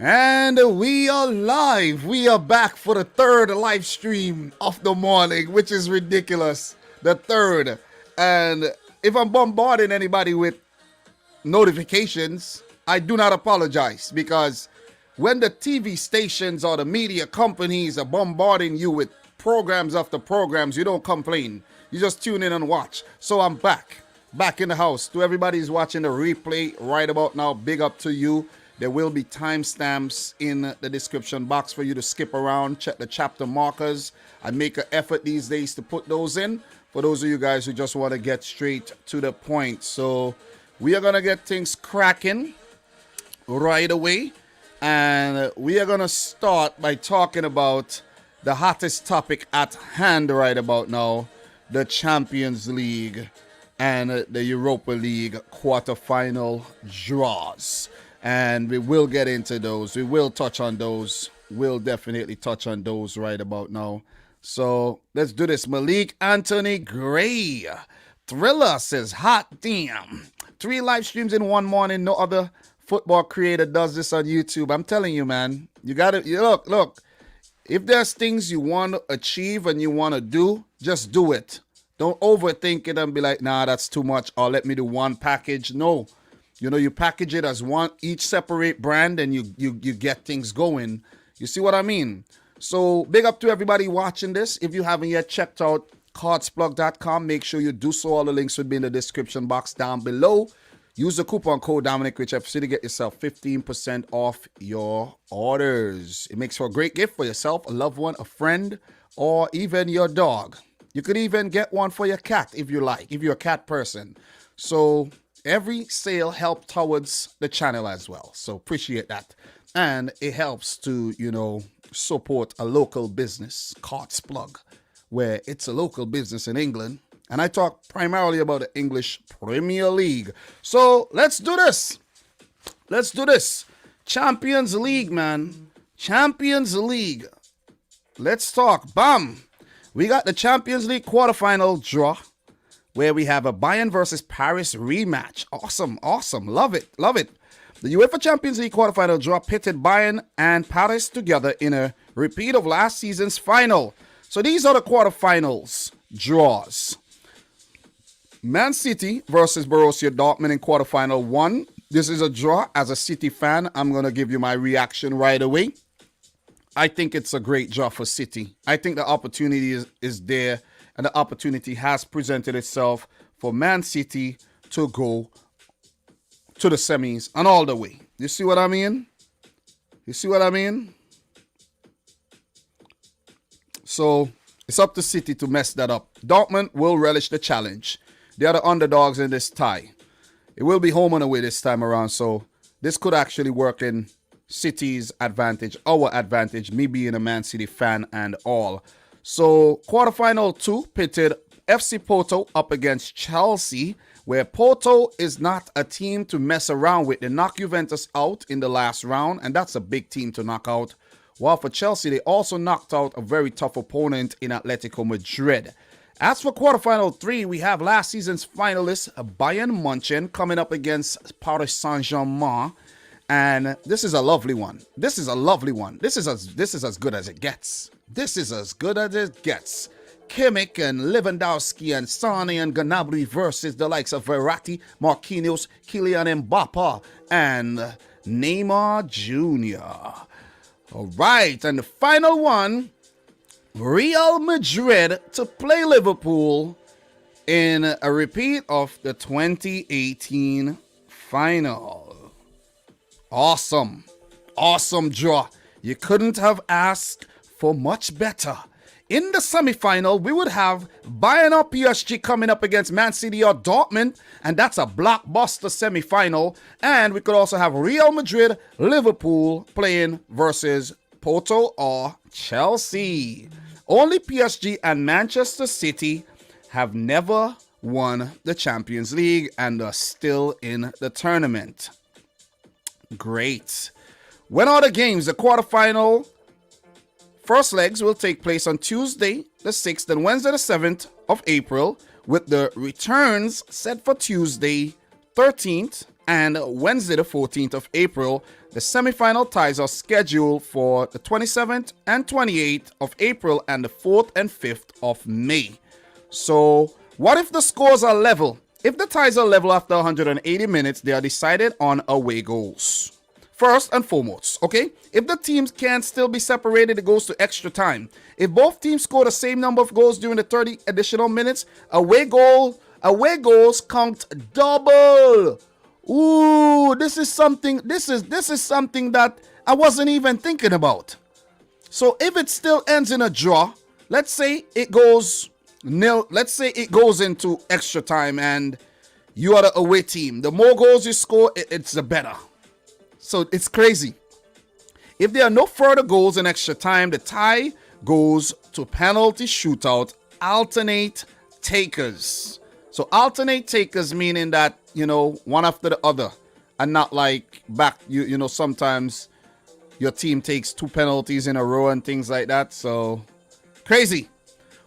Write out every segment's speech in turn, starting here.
And we are live. We are back for the third live stream of the morning, which is ridiculous. The third. And if I'm bombarding anybody with notifications, I do not apologize, because when the TV stations or the media companies are bombarding you with programs after programs, you don't complain. You just tune in and watch. So I'm back in the house. To everybody who's watching the replay right about now, big up to you. There will be timestamps in the description box for you to skip around, check the chapter markers. I make an effort these days to put those in for those of you guys who just want to get straight to the point. So we are going to get things cracking right away. And we are going to start by talking about the hottest topic at hand right about now, the Champions League and the Europa League quarterfinal draws. And we will get into those. We will touch on those. We'll definitely touch on those right about now. So let's do this. Malik Anthony Gray. Thriller says, hot damn. 3 live streams in one morning. No other football creator does this on YouTube. I'm telling you, man. You got to look. If there's things you want to achieve and you want to do, just do it. Don't overthink it and be like, nah, that's too much. Or let me do one package. No. You package it as one, each separate brand, and you get things going. You see what I mean? So big up to everybody watching this. If you haven't yet checked out cardsplug.com, make sure you do so. All the links will be in the description box down below. Use the coupon code Dominic Rich FC to get yourself 15% off your orders. It makes for a great gift for yourself, a loved one, a friend, or even your dog. You could even get one for your cat if you like, if you're a cat person. So every sale helps towards the channel as well. So appreciate that. And it helps to, support a local business, Cards Plug, where it's a local business in England. And I talk primarily about the English Premier League. So let's do this. Champions League, man. Champions League. Let's talk. Bam. We got the Champions League quarterfinal draw, where we have a Bayern versus Paris rematch. Awesome. Love it. The UEFA Champions League quarterfinal draw pitted Bayern and Paris together in a repeat of last season's final. So these are the quarterfinals draws. Man City versus Borussia Dortmund in quarterfinal 1. This is a draw. As a City fan, I'm going to give you my reaction right away. I think it's a great draw for City. I think the opportunity is there, and the opportunity has presented itself for Man City to go to the semis and all the way. You see what I mean? So it's up to City to mess that up. Dortmund will relish the challenge. They are the underdogs in this tie. It will be home and away this time around, so this could actually work in City's advantage, our advantage, me being a Man City fan and all. So quarterfinal 2 pitted FC Porto up against Chelsea, where Porto is not a team to mess around with. They knocked Juventus out in the last round, and that's a big team to knock out. While for Chelsea, they also knocked out a very tough opponent in Atletico Madrid. As for quarterfinal 3, we have last season's finalists Bayern Munchen coming up against Paris Saint-Germain. And this is a lovely one. This is as good as it gets. Kimmich and Lewandowski and Sane and Gnabry versus the likes of Verratti, Marquinhos, Kylian Mbappe, and Neymar Jr. All right, and the final one, Real Madrid to play Liverpool in a repeat of the 2018 final. Awesome draw. You couldn't have asked for much better. In the semifinal, we would have Bayern or PSG coming up against Man City or Dortmund, and that's a blockbuster semifinal. And we could also have Real Madrid, Liverpool playing versus Porto or Chelsea. Only PSG and Manchester City have never won the Champions League and are still in the tournament. Great. When are the games? The quarterfinal first legs will take place on Tuesday the 6th and Wednesday the 7th of April, with the returns set for Tuesday 13th and Wednesday the 14th of April. The semi-final ties are scheduled for the 27th and 28th of April and the 4th and 5th of May. So what if the scores are level? If the ties are level after 180 minutes, they are decided on away goals. First and foremost, okay? If the teams can still be separated, it goes to extra time. If both teams score the same number of goals during the 30 additional minutes, away goals count double. Ooh, this is something that I wasn't even thinking about. So if it still ends in a draw, let's say it goes nil, let's say it goes into extra time and you are the away team. The more goals you score, it's the better. So it's crazy. If there are no further goals in extra time, the tie goes to penalty shootout, alternate takers. So alternate takers meaning that, one after the other, and not like back, sometimes your team takes 2 penalties in a row and things like that. So crazy.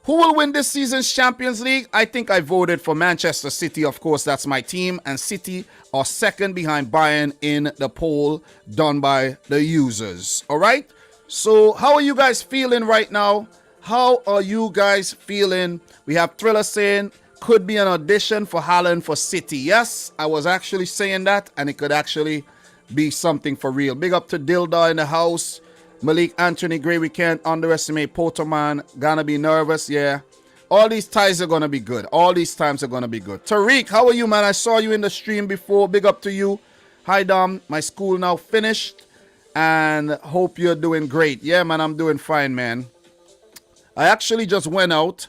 Who will win this season's Champions League? I think I voted for Manchester City. Of course, that's my team. And City are second behind Bayern in the poll done by the users. All right. So how are you guys feeling right now? How are you guys feeling? We have Thriller saying could be an audition for Haaland for City. Yes, I was actually saying that, and it could actually be something for real. Big up to Dilda in the house. Malik Anthony Gray, we can't underestimate Poterman. Gonna be nervous, yeah. All these ties are gonna be good. All these times are gonna be good. Tariq, how are you, man? I saw you in the stream before. Big up to you. Hi, Dom. My school now finished, and hope you're doing great. Yeah, man, I'm doing fine, man. I actually just went out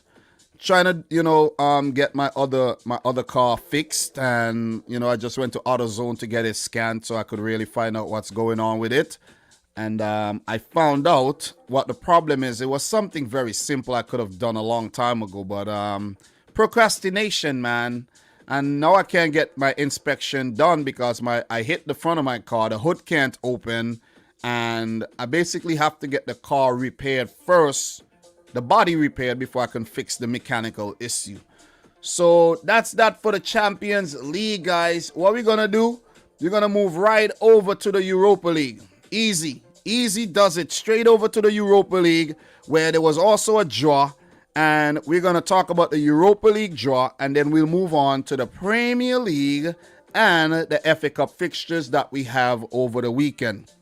trying to, get my other car fixed, and I just went to AutoZone to get it scanned so I could really find out what's going on with it. And I found out what the problem is. It was something very simple I could have done a long time ago, but procrastination, man. And now I can't get my inspection done because I hit the front of my car. The hood can't open, and I basically have to get the car repaired first, the body repaired, before I can fix the mechanical issue. So that's that for the Champions League, guys. What we're going to do, we're going to move right over to the Europa League. Easy does it. Straight over to the Europa League, where there was also a draw. And we're going to talk about the Europa League draw, and then we'll move on to the Premier League and the FA Cup fixtures that we have over the weekend.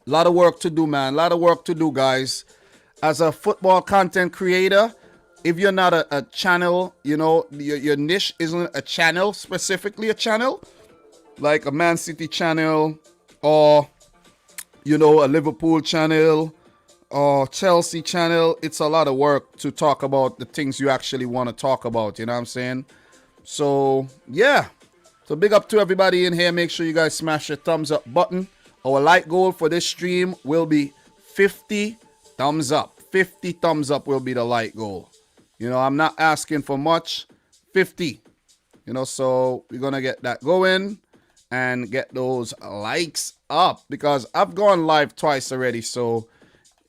A lot of work to do, man. A lot of work to do, guys. As a football content creator, if you're not a channel, your niche isn't a channel, specifically a channel, like a Man City channel or a Liverpool channel or Chelsea channel, it's a lot of work to talk about the things you actually want to talk about, you know what I'm saying? So, yeah. So big up to everybody in here. Make sure you guys smash the thumbs up button. Our like goal for this stream will be 50 thumbs up. 50 thumbs up will be the like goal. I'm not asking for much. 50. So we're going to get that going and get those likes up, because I've gone live twice already, so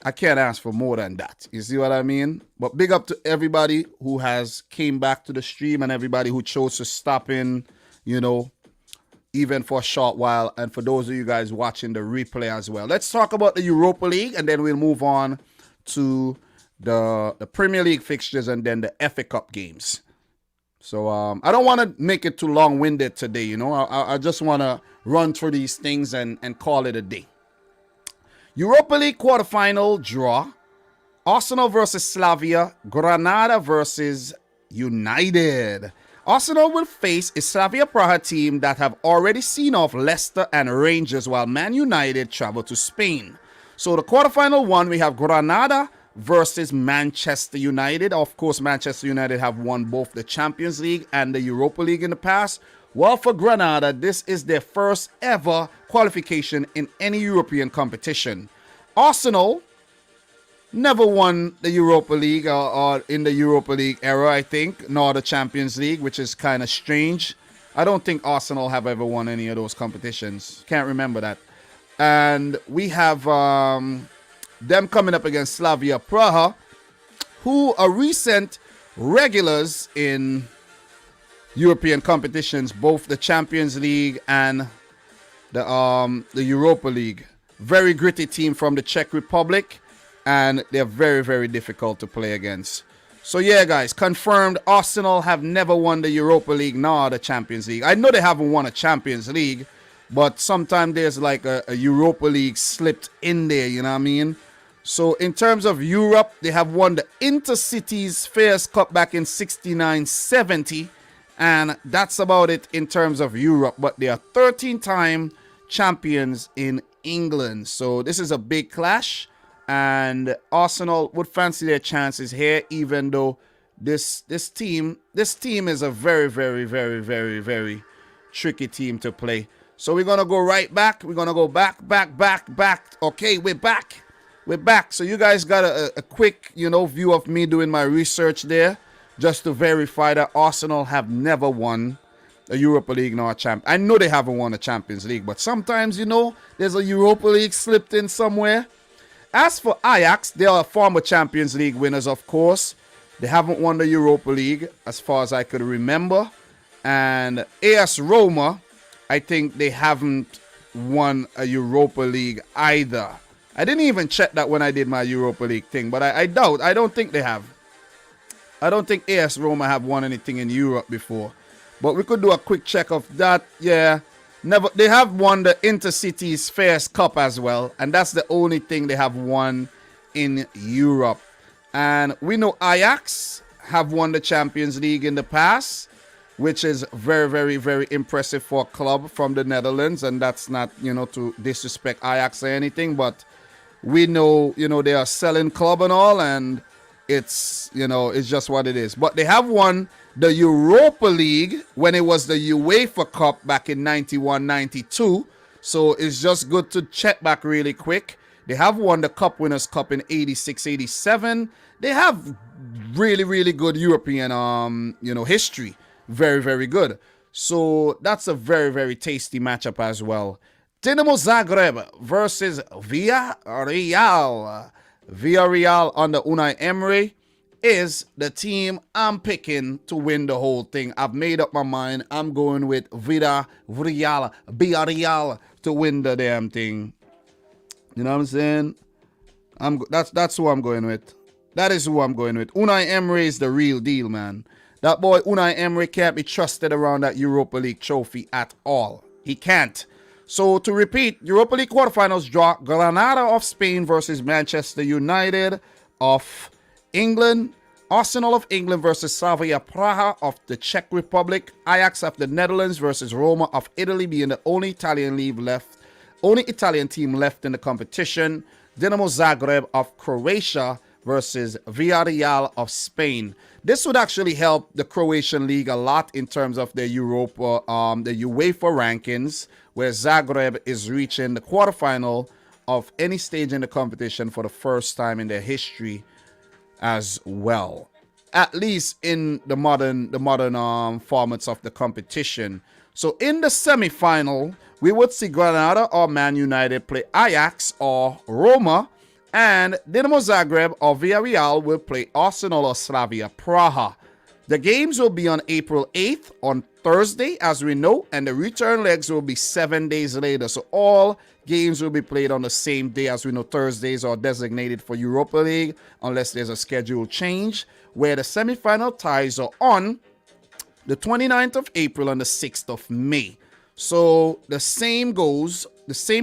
I can't ask for more than that. You see what I mean? But big up to everybody who has came back to the stream and everybody who chose to stop in, even for a short while, and for those of you guys watching the replay as well. Let's talk about the Europa League, and then we'll move on to the Premier League fixtures and then the FA Cup games. So I don't want to make it too long-winded today, I just want to run through these things and call it a day. Europa League quarterfinal draw. Arsenal versus Slavia. Granada versus United. Arsenal will face a Slavia Praha team that have already seen off Leicester and Rangers, while Man United travel to Spain. So the quarterfinal one, we have Granada versus Manchester United. Of course, Manchester United have won both the Champions League and the Europa League in the past. Well, for Granada, this is their first ever qualification in any European competition. Arsenal never won the Europa League or in the Europa League era, I think, nor the Champions League, which is kind of strange. I don't think Arsenal have ever won any of those competitions. Can't remember that. And we have them coming up against Slavia Praha, who are recent regulars in European competitions, both the Champions League and the Europa League. Very gritty team from the Czech Republic, and they're very, very difficult to play against. So yeah, guys, confirmed Arsenal have never won the Europa League nor the Champions League. I know they haven't won a Champions League, but sometimes there's like a Europa League slipped in there, you know what I mean? So in terms of Europe, they have won the Intercities Fairs Cup back in 69-70, and that's about it in terms of Europe. But they are 13-time champions in England. So this is a big clash, and Arsenal would fancy their chances here, even though this team is a very, very, very, very, very tricky team to play. So we're gonna go right back. We're gonna go back. Okay, we're back. We're back. So you guys got a quick, view of me doing my research there, just to verify that Arsenal have never won a Europa League nor a champ. I know they haven't won a Champions League, but sometimes, there's a Europa League slipped in somewhere. As for Ajax, they are former Champions League winners, of course. They haven't won the Europa League, as far as I could remember. And AS Roma, I think they haven't won a Europa League either. I didn't even check that when I did my Europa League thing, but I doubt. I don't think they have. I don't think AS Roma have won anything in Europe before. But we could do a quick check of that. Yeah, never. They have won the Intercities Fairs Cup as well, and that's the only thing they have won in Europe. And we know Ajax have won the Champions League in the past, which is very, very, very impressive for a club from the Netherlands. And that's not, to disrespect Ajax or anything, but we know, they are a selling club and all, and it's, it's just what it is. But they have won the Europa League when it was the UEFA Cup back in 91-92. So it's just good to check back really quick. They have won the Cup Winners' Cup in 86-87. They have really, really good European, history. Very, very good. So that's a very, very tasty matchup as well. Dinamo Zagreb versus Villarreal. Villarreal under Unai Emery is the team I'm picking to win the whole thing. I've made up my mind. I'm going with Villarreal to win the damn thing. You know what I'm saying? That's who I'm going with. That is who I'm going with. Unai Emery is the real deal, man. That boy Unai Emery can't be trusted around that Europa League trophy at all. He can't. So to repeat, Europa League quarterfinals draw: Granada of Spain versus Manchester United of England, Arsenal of England versus Slavia Praha of the Czech Republic, Ajax of the Netherlands versus Roma of Italy, being the only Italian team left in the competition, Dinamo Zagreb of Croatia versus Villarreal of Spain. This would actually help the Croatian league a lot in terms of the Europa, the UEFA rankings, where Zagreb is reaching the quarterfinal of any stage in the competition for the first time in their history as well. At least in the modern formats of the competition. So in the semi-final, we would see Granada or Man United play Ajax or Roma, and Dinamo Zagreb or Villarreal will play Arsenal or Slavia Praha. The games will be on April 8th on Thursday, as we know, and the return legs will be 7 days later. So all games will be played on the same day. As we know, Thursdays are designated for Europa League, unless there's a schedule change, where the semi-final ties are on the 29th of April and the 6th of May. So the same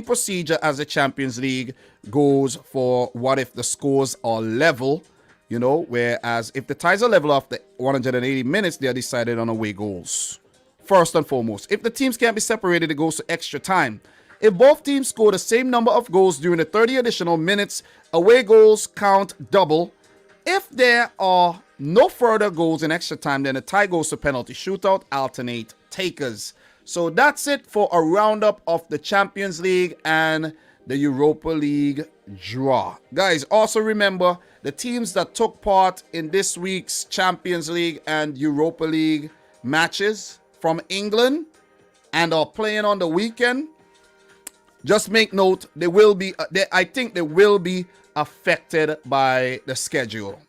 procedure as the Champions League goes for what if the scores are level, whereas if the ties are level after 180 minutes, they are decided on away goals. First and foremost, if the teams can't be separated, it goes to extra time. If both teams score the same number of goals during the 30 additional minutes, away goals count double. If there are no further goals in extra time, then the tie goes to penalty shootout, alternate takers. So that's it for a roundup of the Champions League and the Europa League draw. Guys, also remember the teams that took part in this week's Champions League and Europa League matches from England and are playing on the weekend. Just make note, I think they will be affected by the schedule.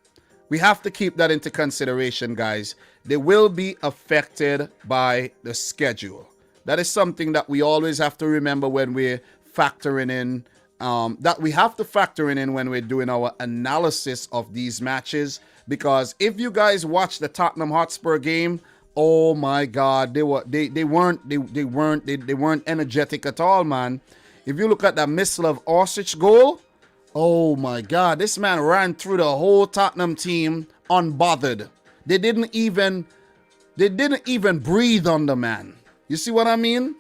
We have to keep that into consideration, guys. They will be affected by the schedule. That is something that we always have to remember when we're factoring in, that we have to factor in when we're doing our analysis of these matches. Because if you guys watch the Tottenham Hotspur game, oh my God, they weren't energetic at all, man. If you look at that Mislav Orsic goal, oh my God, this man ran through the whole Tottenham team unbothered. They didn't even breathe on the man. You see what I mean?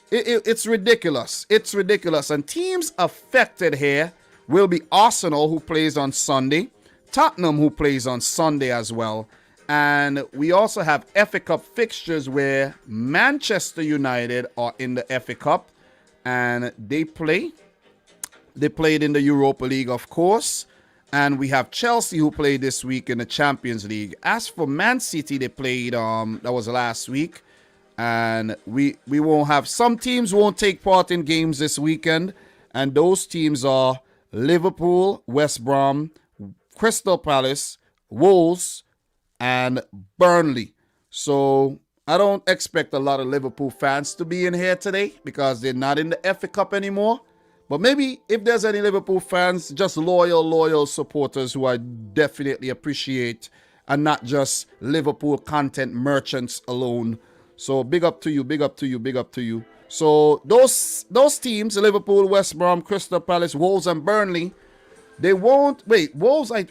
It's ridiculous. It's ridiculous. And teams affected here will be Arsenal, who plays on Sunday, Tottenham, who plays on Sunday as well. And we also have FA Cup fixtures where Manchester United are in the FA Cup and they played in the Europa League, of course. And we have Chelsea, who played this week in the Champions League. As for Man City, they played, that was last week. And we won't have, some teams won't take part in games this weekend. And those teams are Liverpool, West Brom, Crystal Palace, Wolves, and Burnley. So I don't expect a lot of Liverpool fans to be in here today because they're not in the FA Cup anymore. But maybe if there's any Liverpool fans, just loyal supporters who I definitely appreciate, and not just Liverpool content merchants alone. So big up to you, big up to you, big up to you. So those teams, Liverpool, West Brom, Crystal Palace, Wolves, and Burnley, they won't Wolves. They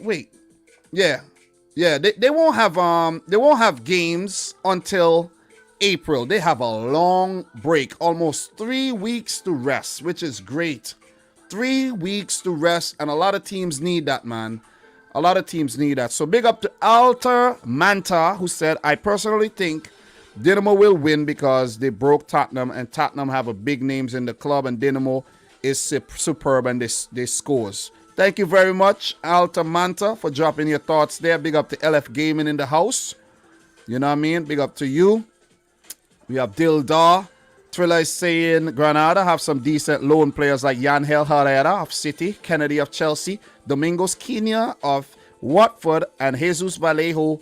won't have games until April. They have a long break, almost 3 weeks to rest, which is great. 3 weeks to rest, and a lot of teams need that, man. A lot of teams need that. So big up to Alter Manta, who said, I personally think Dynamo will win because they broke Tottenham, and Tottenham have a big names in the club, and Dynamo is superb, and they scores. Thank you very much, Alter Manta, for dropping your thoughts there. Big up to LF Gaming in the house. You know what I mean? Big up to you. We have Dildar. Thriller is saying Granada have some decent loan players like Yangel Herrera of City, Kennedy of Chelsea, Domingos Quina of Watford, and Jesus Vallejo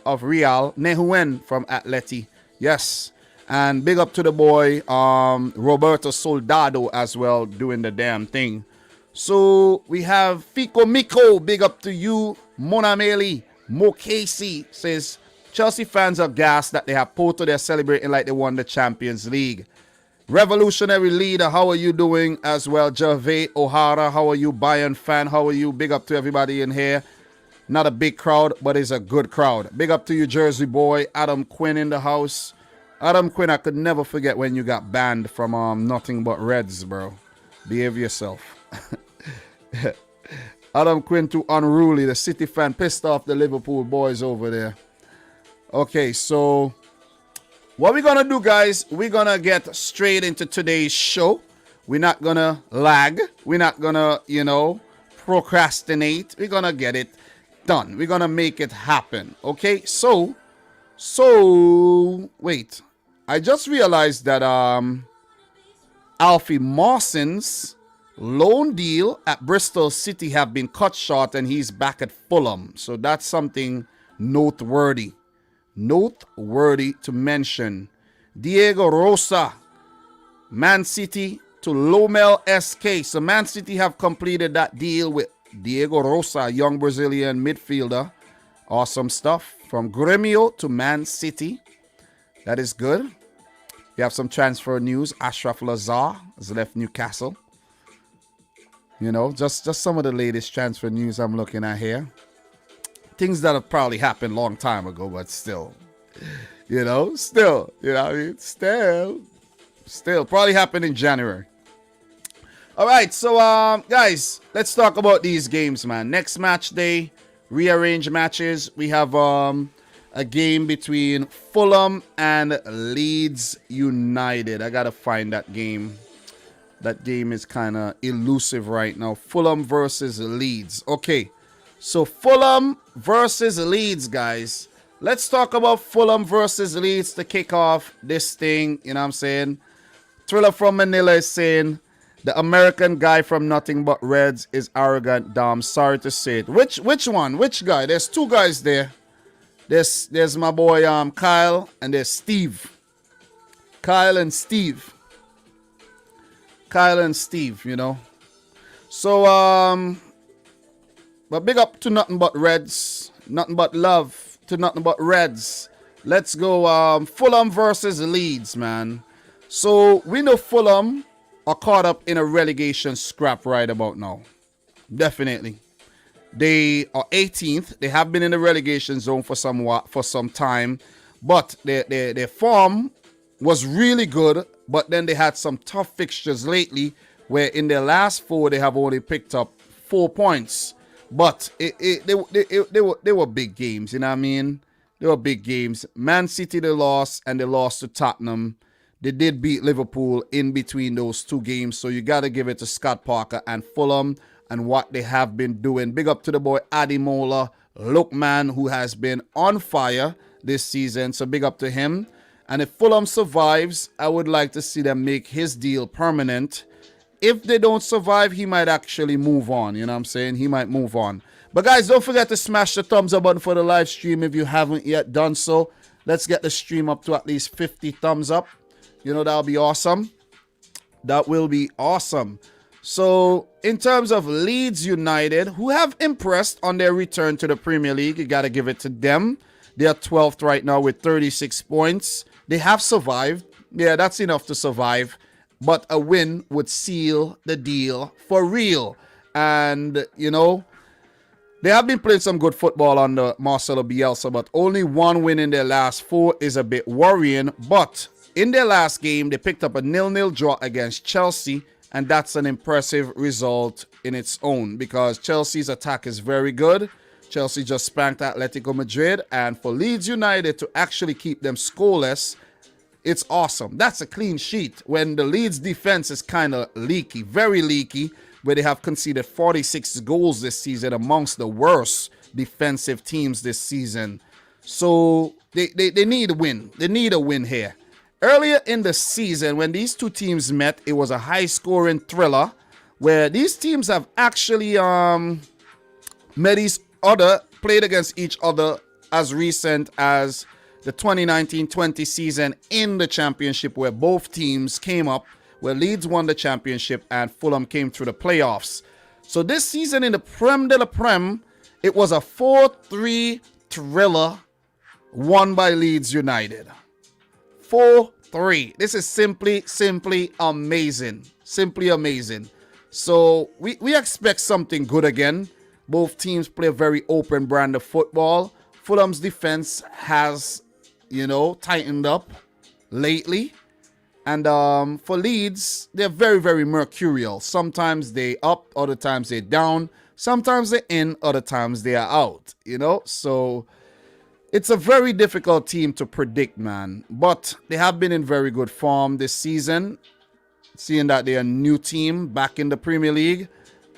of Real, Nehuen from Atleti. Yes. And big up to the boy Roberto Soldado as well, doing the damn thing. So we have Fico Miko. Big up to you. Monameli Mokesi says Chelsea fans are gassed that they have Porto. They're celebrating like they won the Champions League. Revolutionary Leader, how are you doing as well? Gervais O'Hara, how are you? Bayern fan, how are you? Big up to everybody in here. Not a big crowd, but it's a good crowd. Big up to you, Jersey boy. Adam Quinn in the house. Adam Quinn, I could never forget when you got banned from Nothing But Reds, bro. Behave yourself. Adam Quinn too unruly. The City fan pissed off the Liverpool boys over there. Okay, so what we're gonna do, guys, we're gonna get straight into today's show. We're not gonna lag. We're not gonna, procrastinate. We're gonna get it done. We're gonna make it happen. Okay, so wait. I just realized that Alfie Mawson's loan deal at Bristol City have been cut short, and he's back at Fulham. So that's something noteworthy to mention. Diego Rosa, Man City to Lomel SK. So Man City have completed that deal with Diego Rosa, young Brazilian midfielder. Awesome stuff. From Grêmio to Man City. That is good. We have some transfer news. Ashraf Lazar has left Newcastle. Just some of the latest transfer news I'm looking at here. Things that have probably happened a long time ago, but still, still probably happened in January. All right, so guys, let's talk about these games, man. Next match day, rearrange matches. We have a game between Fulham and Leeds United. I gotta find that game. That game is kind of elusive right now. Fulham versus Leeds. Okay, so Fulham versus Leeds, guys. Let's talk about Fulham versus Leeds to kick off this thing. You know what I'm saying? Thriller from Manila is saying, the American guy from Nothing But Reds is arrogant, Dom. Sorry to say it. Which one? Which guy? There's two guys there. There's my boy Kyle, and there's Steve. Kyle and Steve. Kyle and Steve, you know. So, but big up to nothing but Reds. Nothing but love to nothing but Reds. Let's go Fulham versus Leeds, man. So, we know Fulham are caught up in a relegation scrap right about now. Definitely. They are 18th. They have been in the relegation zone for some time. But their form was really good. But then they had some tough fixtures lately where in their last 4 they have only picked up 4 points. But they were big games, you know what I mean? They were big games. Man City they lost, and they lost to Tottenham. They did beat Liverpool in between those 2 games. So you got to give it to Scott Parker and Fulham and what they have been doing. Big up to the boy Ademola Lookman, who has been on fire this season. So big up to him. And if Fulham survives, I would like to see them make his deal permanent. If they don't survive, he might actually move on. You know what I'm saying? He might move on. But guys, don't forget to smash the thumbs up button for the live stream if you haven't yet done so. Let's get the stream up to at least 50 thumbs up. You know, that'll be awesome. That will be awesome. So, in terms of Leeds United, who have impressed on their return to the Premier League, you got to give it to them. They are 12th right now with 36 points. They have survived. Yeah, that's enough to survive. But a win would seal the deal for real. And, you know, they have been playing some good football under Marcelo Bielsa, but only 1 win in their last 4 is a bit worrying. But in their last game, they picked up a 0-0 draw against Chelsea, and that's an impressive result in its own because Chelsea's attack is very good. Chelsea just spanked Atletico Madrid, and for Leeds United to actually keep them scoreless, it's awesome. That's a clean sheet when the Leeds defense is kind of leaky, very leaky, where they have conceded 46 goals this season, amongst the worst defensive teams this season. So they need a win. They need a win here. Earlier in the season, when these 2 teams met, it was a high-scoring thriller where these teams have actually played against each other as recent as the 2019-20 season in the championship, where both teams came up, where Leeds won the championship and Fulham came through the playoffs. So this season in the Prem de la Prem, it was a 4-3 thriller won by Leeds United. 4-3. This is simply amazing. Simply amazing. So we expect something good again. Both teams play a very open brand of football. Fulham's defense has, you know, tightened up lately. And for Leeds, they're very, very mercurial. Sometimes they up, other times they're down. Sometimes they're in, other times they are out. You know, so it's a very difficult team to predict, man. But they have been in very good form this season, seeing that they're a new team back in the Premier League.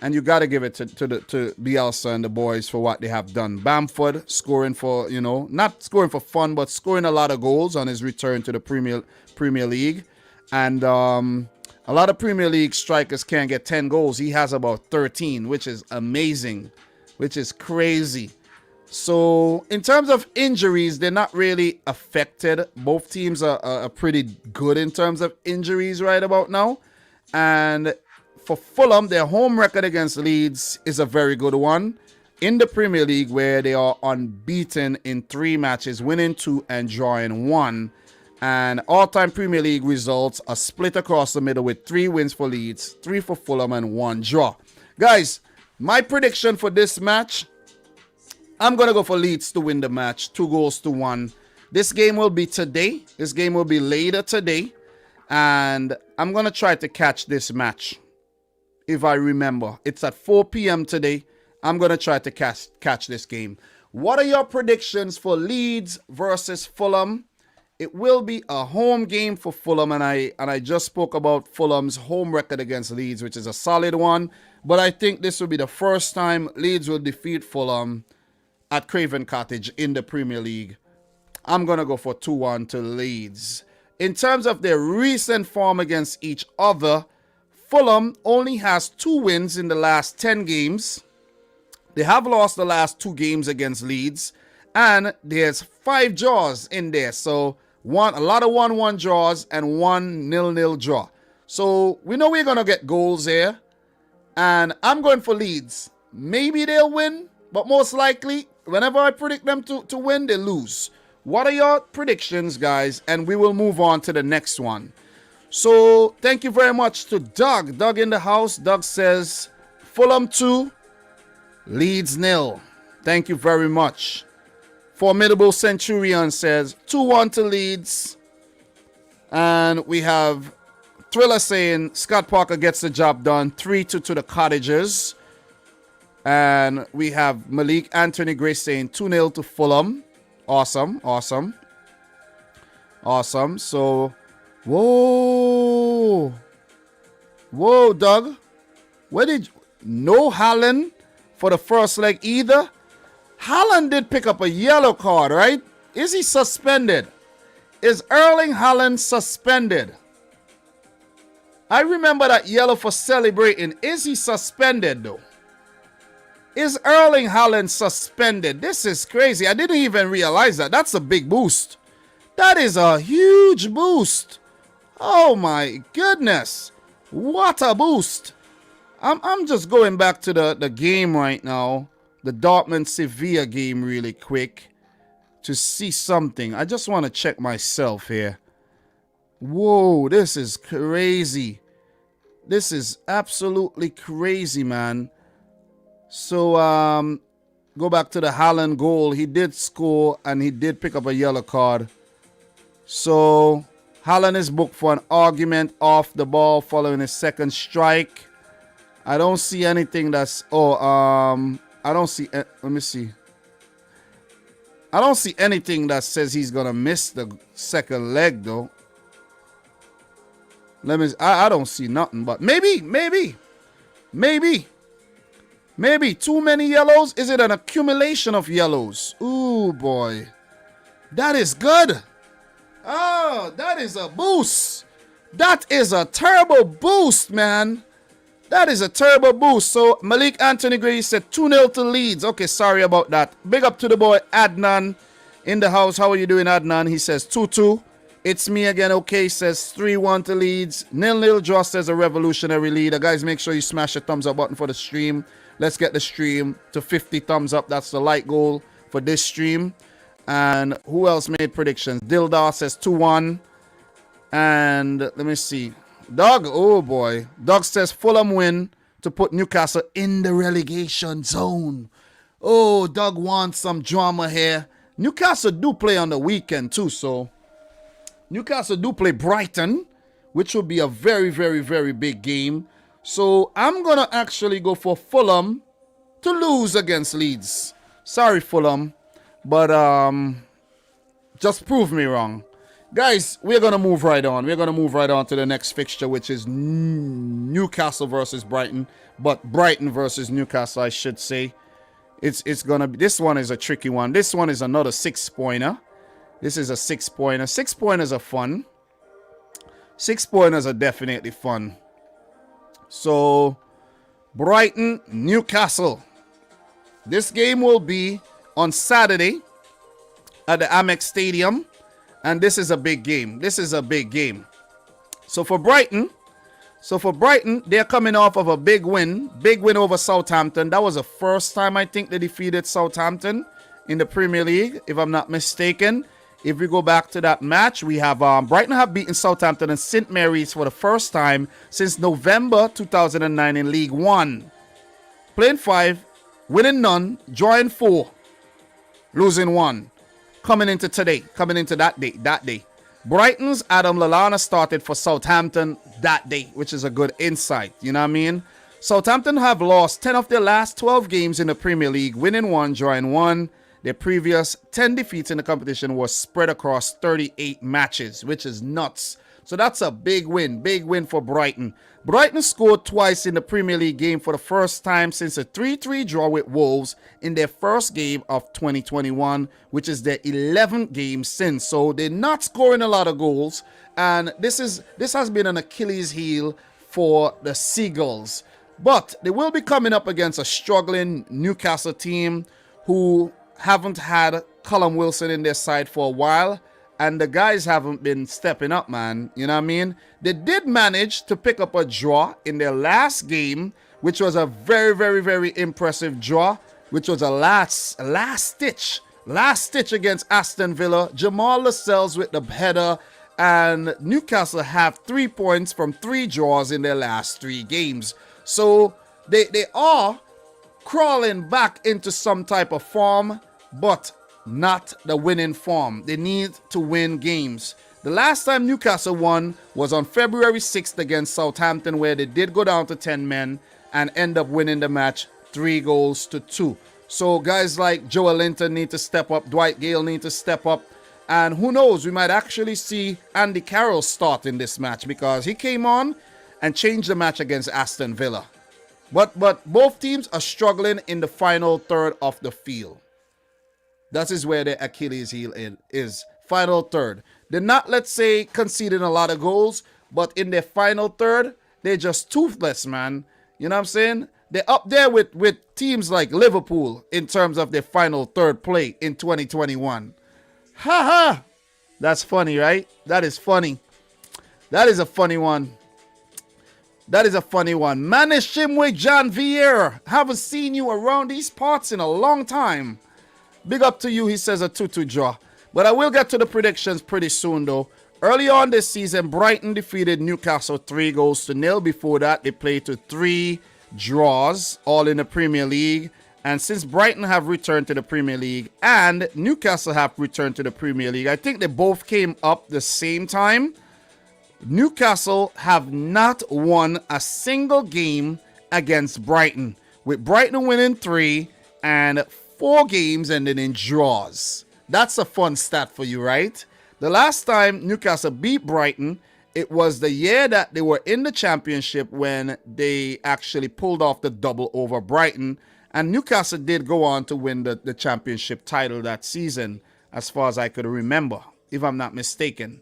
And you got to give it to Bielsa and the boys for what they have done. Bamford scoring for, you know, not scoring for fun, but scoring a lot of goals on his return to the Premier League. And a lot of Premier League strikers can't get 10 goals. He has about 13, which is amazing, which is crazy. So in terms of injuries, they're not really affected. Both teams are pretty good in terms of injuries right about now. And for Fulham, their home record against Leeds is a very good one in the Premier League, where they are unbeaten in 3 matches, winning 2 and drawing 1. And all-time Premier League results are split across the middle with 3 wins for Leeds, 3 for Fulham, and 1 draw. Guys, my prediction for this match, I'm going to go for Leeds to win the match, 2-1. This game will be today. This game will be later today. And I'm going to try to catch this match. If I remember, it's at 4 p.m. today. I'm going to try to catch this game. What are your predictions for Leeds versus Fulham? It will be a home game for Fulham, and I just spoke about Fulham's home record against Leeds, which is a solid one. But I think this will be the first time Leeds will defeat Fulham at Craven Cottage in the Premier League. I'm going to go for 2-1 to Leeds. In terms of their recent form against each other, Fulham only has 2 wins in the last 10 games. They have lost the last 2 games against Leeds, and there's 5 draws in there. So A lot of 1-1 draws and 1-0 draw. So we know we're going to get goals here. And I'm going for Leeds. Maybe they'll win, but most likely, whenever I predict them to win, they lose. What are your predictions, guys? And we will move on to the next one. So thank you very much to Doug. Doug in the house. Doug says Fulham 2, Leeds 0. Thank you very much. Formidable Centurion says 2-1 to Leeds. And we have Thriller saying Scott Parker gets the job done. 3-2 to the Cottagers. And we have Malik Anthony Gray saying 2-0 to Fulham. Awesome. So, whoa, Doug. No Haaland for the first leg either? Haaland did pick up a yellow card, right? Is he suspended? Is Erling Haaland suspended? I remember that yellow for celebrating. Is he suspended though? Is Erling Haaland suspended? This is crazy. I didn't even realize that. That's a big boost. That is a huge boost. Oh my goodness. What a boost. I'm just going back to the game right now. The Dortmund-Sevilla game really quick. To see something. I just want to check myself here. Whoa, this is crazy. This is absolutely crazy, man. So, go back to the Haaland goal. He did score and he did pick up a yellow card. So, Haaland is booked for an argument off the ball following his second strike. I don't see anything that's... I don't see... Let me see. I don't see anything that says he's going to miss the second leg, though. I don't see nothing, but maybe. Too many yellows? Is it an accumulation of yellows? Ooh, boy. That is good. Oh, that is a boost. That is a turbo boost, man. That is a turbo boost. So, Malik Anthony Gray said 2-0 to Leeds. Okay, sorry about that. Big up to the boy Adnan in the house. How are you doing, Adnan? He says 2-2. It's me again. Okay, says 3-1 to Leeds. 0-0 draw says a revolutionary leader. Guys, make sure you smash the thumbs up button for the stream. Let's get the stream to 50 thumbs up. That's the like goal for this stream. And who else made predictions? Dildar says 2-1. And let me see. Doug, oh boy. Doug says Fulham win to put Newcastle in the relegation zone. Oh, Doug wants some drama here. Newcastle do play on the weekend too, so Newcastle do play Brighton, which will be a very, very, very big game. So I'm going to actually go for Fulham to lose against Leeds. Sorry, Fulham, but just prove me wrong. Guys, we're going to move right on. We're going to move right on to the next fixture, which is Newcastle versus Brighton. But Brighton versus Newcastle, I should say. It's going to be... This one is a tricky one. This one is another 6-pointer. This is a 6-pointer. 6-pointers are fun. 6-pointers are definitely fun. So, Brighton, Newcastle. This game will be on Saturday at the Amex Stadium. And this is a big game. This is a big game. So for Brighton, they're coming off of a big win over Southampton. That was the first time I think they defeated Southampton in the Premier League, if I'm not mistaken. If we go back to that match, we have Brighton have beaten Southampton and St. Mary's for the first time since November 2009 in League One. Playing 5, winning none, drawing 4, losing 1. Coming into that day. Brighton's Adam Lallana started for Southampton that day, which is a good insight. You know what I mean? Southampton have lost 10 of their last 12 games in the Premier League, winning 1, drawing 1. Their previous 10 defeats in the competition was spread across 38 matches, which is nuts. So that's a big win for Brighton. Brighton scored twice in the Premier League game for the first time since a 3-3 draw with Wolves in their first game of 2021, which is their 11th game since. So they're not scoring a lot of goals, and this has been an Achilles heel for the Seagulls. But they will be coming up against a struggling Newcastle team who haven't had Callum Wilson in their side for a while, and the guys haven't been stepping up, man. You know what I mean? They did manage to pick up a draw in their last game, which was a very, very, very impressive draw, which was a last stitch against Aston Villa. Jamal Lascelles with the header, and Newcastle have 3 points from 3 draws in their last 3 games. So they are crawling back into some type of form, but not the winning form. They need to win games. The last time Newcastle won was on February 6th against Southampton, where they did go down to 10 men and end up winning the match 3-2. So guys like Joel Linton need to step up. Dwight Gale need to step up. And who knows, we might actually see Andy Carroll start in this match, because he came on and changed the match against Aston Villa. But both teams are struggling in the final third of the field. That is where the Achilles heel is. Final third. They're not, let's say, conceding a lot of goals, but in their final third, they're just toothless, man. You know what I'm saying? They're up there with teams like Liverpool in terms of their final third play in 2021. Ha ha! That's funny, right? That is funny. That is a funny one. That is a funny one. Manishimwe John Vieira. Haven't seen you around these parts in a long time. Big up to you, he says, a 2-2 draw. But I will get to the predictions pretty soon, though. Early on this season, Brighton defeated Newcastle 3-0. Before that, they played to 3 draws, all in the Premier League. And since Brighton have returned to the Premier League and Newcastle have returned to the Premier League, I think they both came up the same time. Newcastle have not won a single game against Brighton, with Brighton winning 3 and 4 games ending in draws. That's a fun stat for you, right? The last time Newcastle beat Brighton, it was the year that they were in the championship when they actually pulled off the double over Brighton. And Newcastle did go on to win the championship title that season, as far as I could remember, if I'm not mistaken.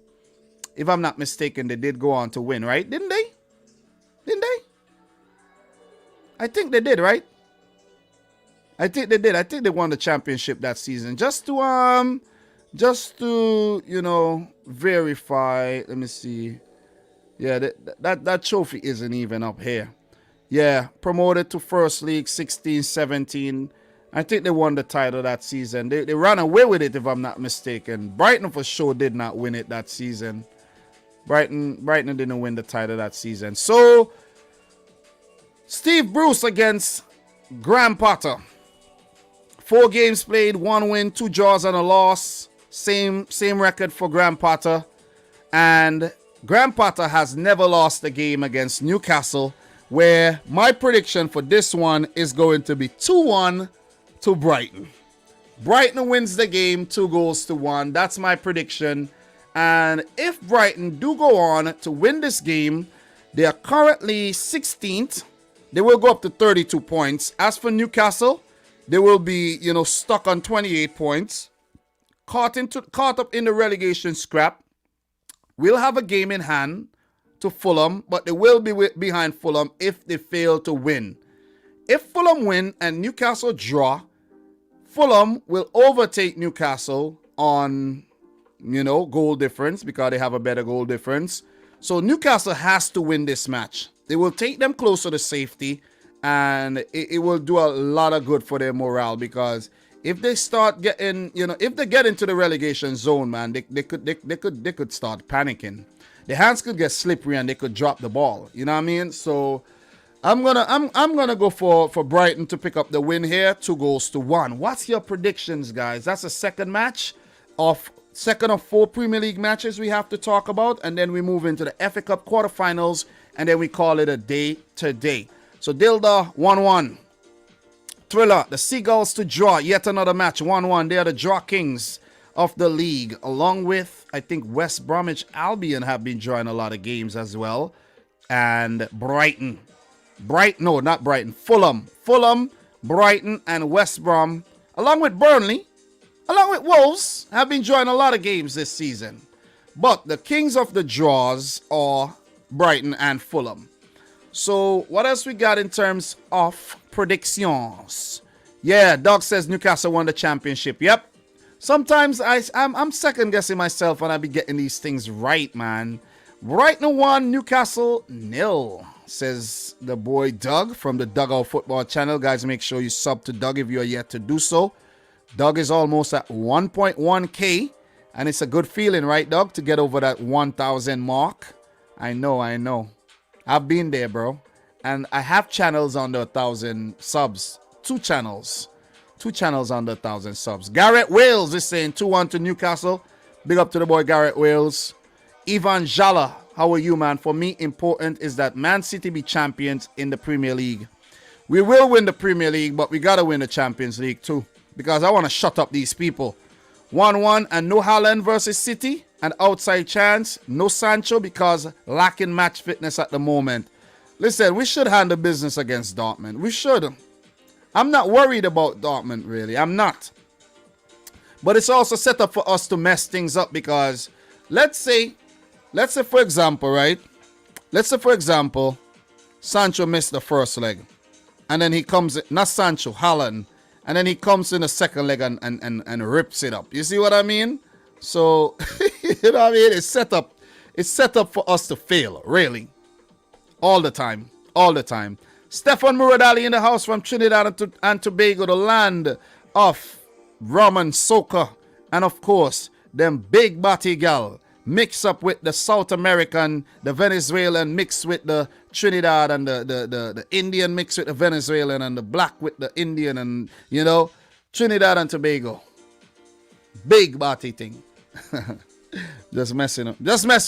If I'm not mistaken, they did go on to win, right? Didn't they? Didn't they? I think they did, right? I think they did. I think they won the championship that season. Just to you know, verify. Let me see. Yeah, that trophy isn't even up here. Yeah, promoted to First League 16-17. I think they won the title that season. They ran away with it, if I'm not mistaken. Brighton for sure did not win it that season. Brighton didn't win the title that season. So, Steve Bruce against Graham Potter. 4 games played, 1 win, 2 draws and a loss. Same record for Graham Potter. And Graham Potter has never lost a game against Newcastle, where my prediction for this one is going to be 2-1 to Brighton. Brighton wins the game 2-1. That's my prediction. And if Brighton do go on to win this game, they are currently 16th. They will go up to 32 points. As for Newcastle, they will be, you know, stuck on 28 points. Caught up in the relegation scrap. We'll have a game in hand to Fulham, but they will be behind Fulham if they fail to win. If Fulham win and Newcastle draw, Fulham will overtake Newcastle on, you know, goal difference, because they have a better goal difference. So Newcastle has to win this match. They will take them closer to safety, and it will do a lot of good for their morale, because if they start getting, you know, if they get into the relegation zone, man, they could start panicking. The hands could get slippery and they could drop the ball. You know what I mean? So I'm gonna go for Brighton to pick up the win here, 2-1. What's your predictions, guys? That's the second of 4 Premier League matches we have to talk about, and then we move into the FA Cup quarterfinals, and then we call it a day today. So Dilda 1-1. Thriller, the Seagulls to draw yet another match, 1-1. They are the draw kings of the league, along with, I think, West Bromwich Albion have been drawing a lot of games as well. And Fulham, Brighton, and West Brom, along with Burnley, along with Wolves, have been drawing a lot of games this season. But the kings of the draws are Brighton and Fulham. So what else we got in terms of predictions? Yeah, Doug says Newcastle won the championship. Yep. Sometimes I'm second guessing myself when I be getting these things right, man. Brighton 1, Newcastle 0, says the boy Doug from the Dugout Football Channel. Guys, make sure you sub to Doug if you are yet to do so. Doug is almost at 1.1K, and it's a good feeling, right, Doug, to get over that 1,000 mark. I know. I've been there, bro. And I have channels under 1,000 subs. Two channels under 1,000 subs. Garrett Wales is saying 2-1 to Newcastle. Big up to the boy Garrett Wales. Ivan Jala, how are you, man? For me, important is that Man City be champions in the Premier League. We will win the Premier League, but we got to win the Champions League too. Because I want to shut up these people. 1-1 and no Haaland versus City. An outside chance. No Sancho because lacking match fitness at the moment. Listen, we should handle business against Dortmund. We should. I'm not worried about Dortmund, really. I'm not. But it's also set up for us to mess things up because let's say for example, right? Let's say for example, Sancho missed the first leg. And then he comes, not Sancho, Haaland. And then he comes in the second leg and rips it up. You see what I mean? So, you know what I mean? It's set up for us to fail, really. All the time. Stefan Muradali in the house from Trinidad and Tobago, the land of rum and soca. And of course, them big body gal. Mix up with the South American, the Venezuelan, mixed with the Trinidad and the Indian, mixed with the Venezuelan, and the black with the Indian, and you know, Trinidad and Tobago. Big body thing. just messing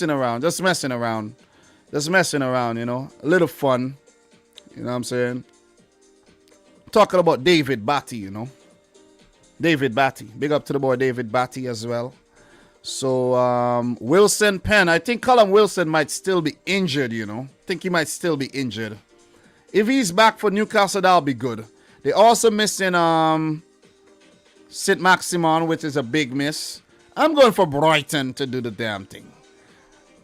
around, you know. A little fun. You know what I'm saying? Talking about David Batty, you know. David Batty. Big up to the boy David Batty as well. So, Wilson Penn. I think Callum Wilson might still be injured, you know. I think he might still be injured. If he's back for Newcastle, that'll be good. They also missing St. Maximin, which is a big miss. I'm going for Brighton to do the damn thing.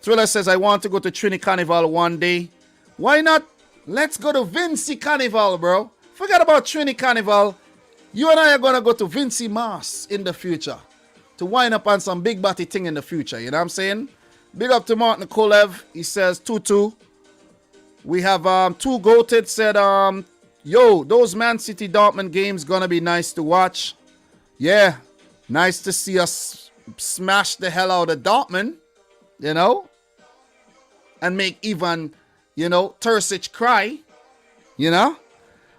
Thriller says, I want to go to Trini Carnival one day. Why not? Let's go to Vincy Carnival, bro. Forget about Trini Carnival. You and I are going to go to Vincy Mass in the future. To wind up on some big batty thing in the future. You know what I'm saying? Big up to Martin Kolev. He says 2-2. We have Two Goated said, yo, those Man City Dortmund games gonna be nice to watch. Yeah, nice to see us smash the hell out of Dortmund, you know, and make even, you know, Terzic cry, you know.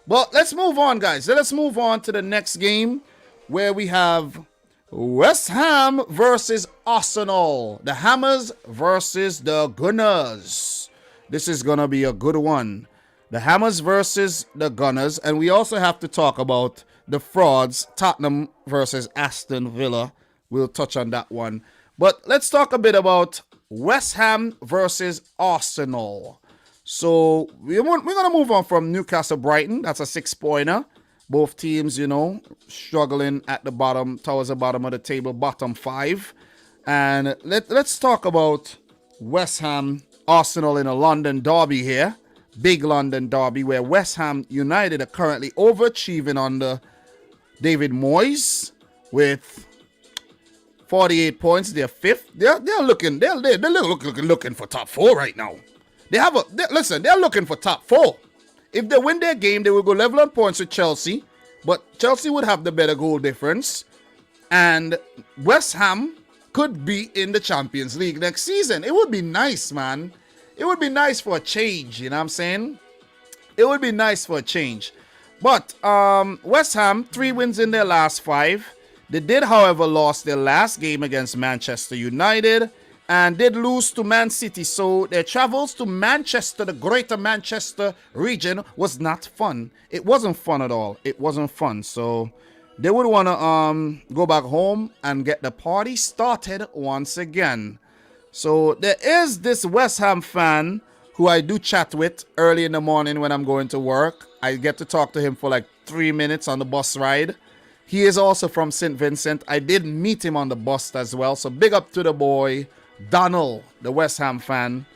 But let's move on, guys. Let's move on to the next game where we have West Ham versus Arsenal. The Hammers versus the Gunners. This is going to be a good one. The Hammers versus the Gunners. And we also have to talk about the frauds. Tottenham versus Aston Villa. We'll touch on that one. But let's talk a bit about West Ham versus Arsenal. So we're going to move on from Newcastle Brighton. That's a 6-pointer. Both teams, you know, struggling at the bottom, towards the bottom of the table, bottom 5. And let's talk about West Ham, Arsenal in a London derby here. Big London derby where West Ham United are currently overachieving under David Moyes with 48 points. They're 5th. They're looking for top 4 right now. They're looking for top 4. If they win their game, they will go level on points with Chelsea. But Chelsea would have the better goal difference. And West Ham could be in the Champions League next season. It would be nice, man. It would be nice for a change, you know what I'm saying? It would be nice for a change. But West Ham, 3 wins in their last 5. They did, however, lost their last game against Manchester United. And did lose to Man City. So their travels to Manchester, the greater Manchester region, was not fun. It wasn't fun at all. It wasn't fun. So they would want to go back home and get the party started once again. So there is this West Ham fan who I do chat with early in the morning when I'm going to work. I get to talk to him for like 3 minutes on the bus ride. He is also from St. Vincent. I did meet him on the bus as well. So big up to the boy Donald, the West Ham fan,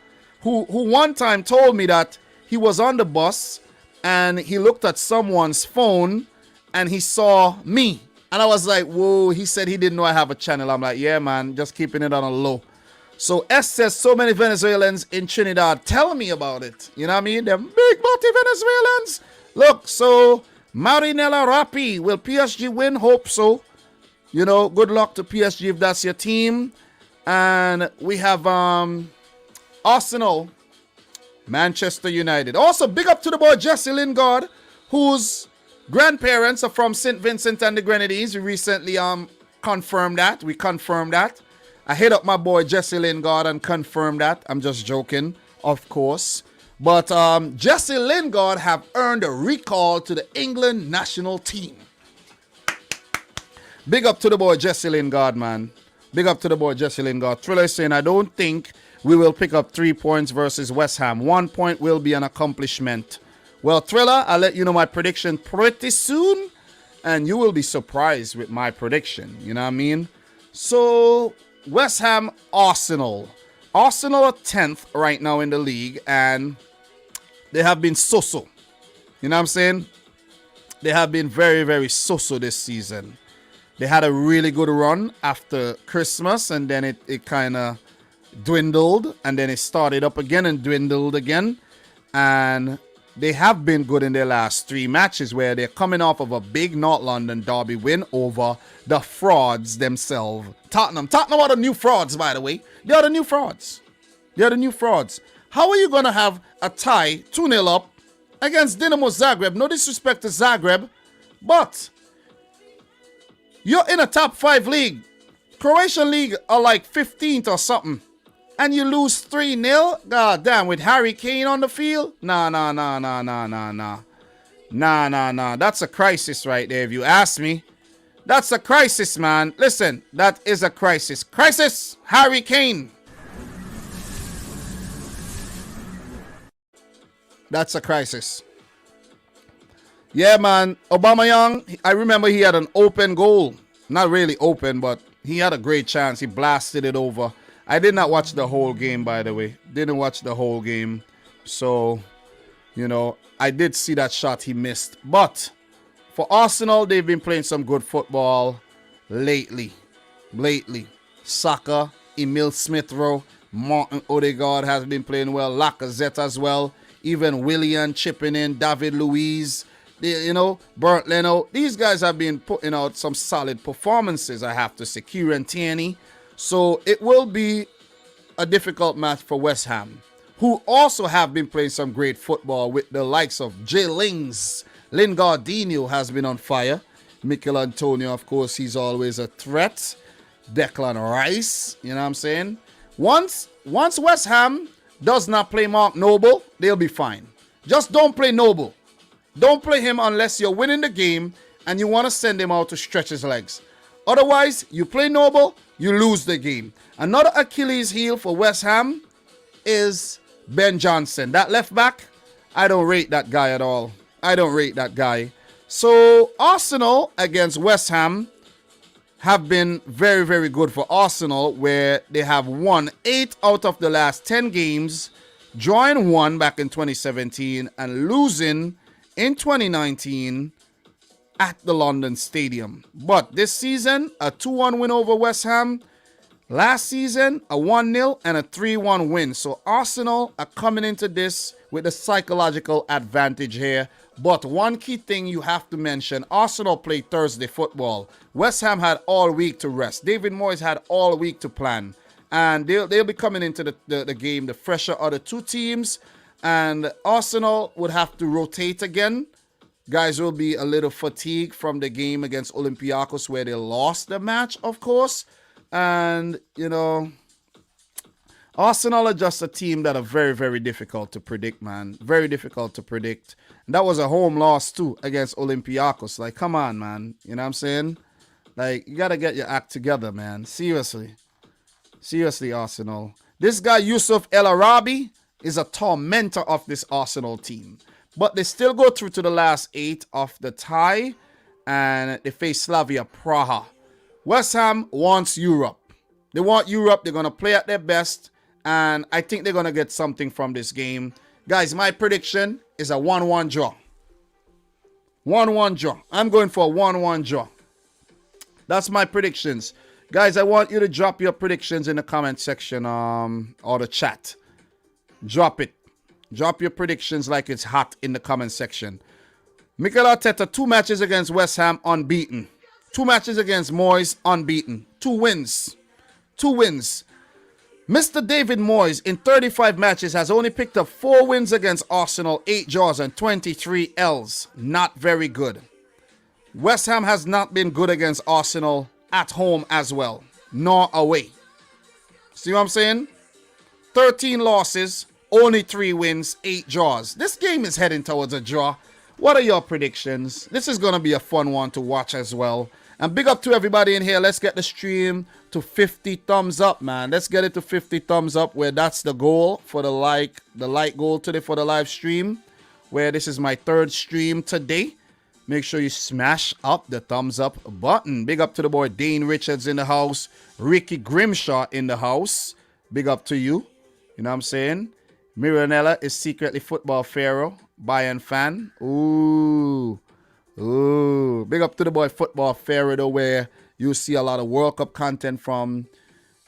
who one time told me that he was on the bus and he looked at someone's phone and he saw me And I was like, whoa, he said he didn't know I have a channel. I'm like, yeah, man, just keeping it on a low. So S says, so many Venezuelans in Trinidad. Tell me about it. You know what I mean? Them big body Venezuelans. Look, so Marinella Rapi, will PSG win? Hope so. You know, good luck to PSG if that's your team. And we have Arsenal, Manchester United. Also, big up to the boy Jesse Lingard, whose grandparents are from St. Vincent and the Grenadines. We recently confirmed that. We confirmed that. I hit up my boy Jesse Lingard and confirmed that. I'm just joking, of course. But Jesse Lingard have earned a recall to the England national team. Big up to the boy Jesse Lingard, man. Big up to the boy Jesse Lingard. Thriller is saying, I don't think we will pick up 3 points versus West Ham. 1 point will be an accomplishment. Well, Thriller, I'll let you know my prediction pretty soon. And you will be surprised with my prediction. You know what I mean? So, West Ham, Arsenal. Arsenal are 10th right now in the league. And they have been so-so. You know what I'm saying? They have been very, very so-so this season. They had a really good run after Christmas. And then it kind of dwindled. And then it started up again and dwindled again. And they have been good in their last 3 matches where they're coming off of a big North London derby win over the frauds themselves. Tottenham are the new frauds, by the way. They are the new frauds. They are the new frauds. How are you going to have a tie 2-0 up against Dinamo Zagreb? No disrespect to Zagreb, but you're in a top 5 league. Croatian league are like 15th or something. And you lose 3-0? God damn, with Harry Kane on the field? Nah. Nah. That's a crisis right there, if you ask me. That's a crisis, man. Listen, that is a crisis. Crisis, Harry Kane. That's a crisis. Yeah, man. Aubameyang, I remember he had an open goal. Not really open, but he had a great chance. He blasted it over. I did not watch the whole game, by the way. Didn't watch the whole game. So, you know, I did see that shot he missed. But for Arsenal, they've been playing some good football lately. Saka, Emil Smith-Rowe, Martin Odegaard has been playing well. Lacazette as well. Even Willian chipping in. David Luiz. You know, Bernd Leno. These guys have been putting out some solid performances, I have to say. Kieran Tierney. So it will be a difficult match for West Ham, who also have been playing some great football with the likes of Jay Lings. Lingardinho has been on fire. Mikel Antonio, of course, he's always a threat. Declan Rice, you know what I'm saying? Once West Ham does not play Mark Noble, they'll be fine. Just don't play Noble. Don't play him unless you're winning the game and you want to send him out to stretch his legs. Otherwise, you play Noble, you lose the game. Another Achilles heel for West Ham is Ben Johnson. That left back, I don't rate that guy at all. I don't rate that guy. So Arsenal against West Ham have been very, very good for Arsenal, where they have won 8 out of the last 10 games, drawing 1 back in 2017 and losing in 2019 at the London Stadium. But this season, a 2-1 win over West Ham. Last season, a 1-0 and a 3-1 win. So Arsenal are coming into this with a psychological advantage here. But one key thing you have to mention, Arsenal played Thursday football. West Ham had all week to rest. David Moyes had all week to plan. And they'll be coming into the game, the fresher of the two teams. And Arsenal would have to rotate again. Guys will be a little fatigued from the game against Olympiacos where they lost the match, of course. And, you know, Arsenal are just a team that are very, very difficult to predict, man. Very difficult to predict. And that was a home loss, too, against Olympiacos. Like, come on, man. You know what I'm saying? Like, you got to get your act together, man. Seriously. Seriously, Arsenal. This guy, Yusuf El Arabi, is a tormentor of this Arsenal team. But they still go through to the last 8 of the tie. And they face Slavia Praha. West Ham wants Europe. They want Europe. They're going to play at their best. And I think they're going to get something from this game. Guys, my prediction is a 1-1 draw. 1-1 draw. I'm going for a 1-1 draw. That's my predictions. Guys, I want you to drop your predictions in the comment section or the chat. Drop it. Drop your predictions like it's hot in the comment section. Mikel Arteta, 2 matches against West Ham, unbeaten. 2 matches against Moyes, unbeaten. 2 wins. 2 wins. Mr. David Moyes, in 35 matches, has only picked up 4 wins against Arsenal, 8 draws, and 23 L's. Not very good. West Ham has not been good against Arsenal at home as well, nor away. See what I'm saying? 13 losses, only 3 wins, 8 draws. This game is heading towards a draw. What are your predictions? This is going to be a fun one to watch as well. And big up to everybody in here. Let's get the stream to 50 thumbs up, man. Let's get it to 50 thumbs up, where that's the goal for the like goal today for the live stream, where this is my 3rd stream today. Make sure you smash up the thumbs up button. Big up to the boy Dane Richards in the house. Ricky Grimshaw in the house. Big up to you. You know what I'm saying? Miranella is secretly football pharaoh. Bayern fan. Ooh. Big up to the boy Football Pharaoh, though, where you see a lot of World Cup content from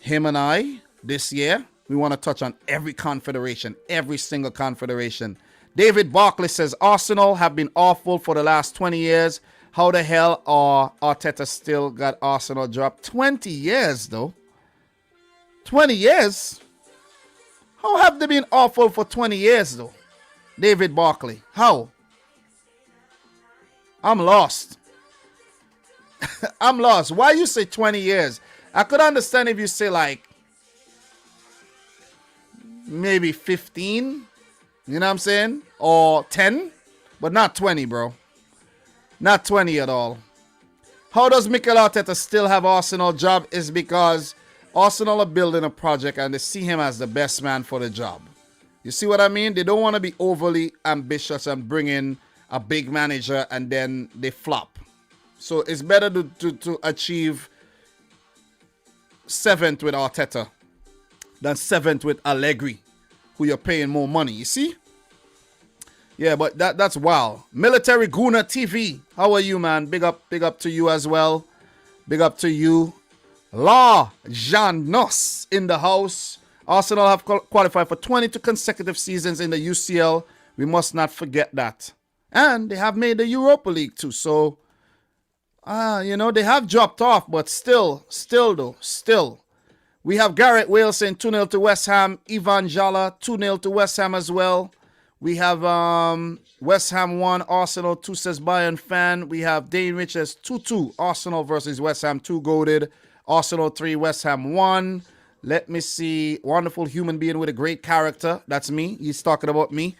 him and I this year. We want to touch on every confederation, every single confederation. David Barkley says, Arsenal have been awful for the last 20 years. How the hell are Arteta still got Arsenal dropped? 20 years, though. 20 years? How have they been awful for 20 years, though? David Barkley. How? I'm lost. I'm lost. Why you say 20 years? I could understand if you say like maybe 15. You know what I'm saying? Or 10. But not 20, bro. Not 20 at all. How does Mikel Arteta still have Arsenal job? Is because Arsenal are building a project and they see him as the best man for the job. You see what I mean? They don't want to be overly ambitious and bring in a big manager and then they flop. So it's better to achieve 7th with Arteta than 7th with Allegri, who you're paying more money. You see? Yeah, but that's wild. Military Guna TV. How are you, man? Big up to you as well. Big up to you. La Janos in the house. Arsenal have qualified for 22 consecutive seasons in the UCL. We must not forget that. And they have made the Europa League too. So, you know, they have dropped off, but still. We have Garrett Wales saying 2-0 to West Ham. Ivan Jala, 2-0 to West Ham as well. We have West Ham 1, Arsenal 2, says Bayern fan. We have Dane Richards 2-2, Arsenal versus West Ham 2 goated. Arsenal 3, West Ham 1. Let me see. Wonderful human being with a great character. That's me. He's talking about me.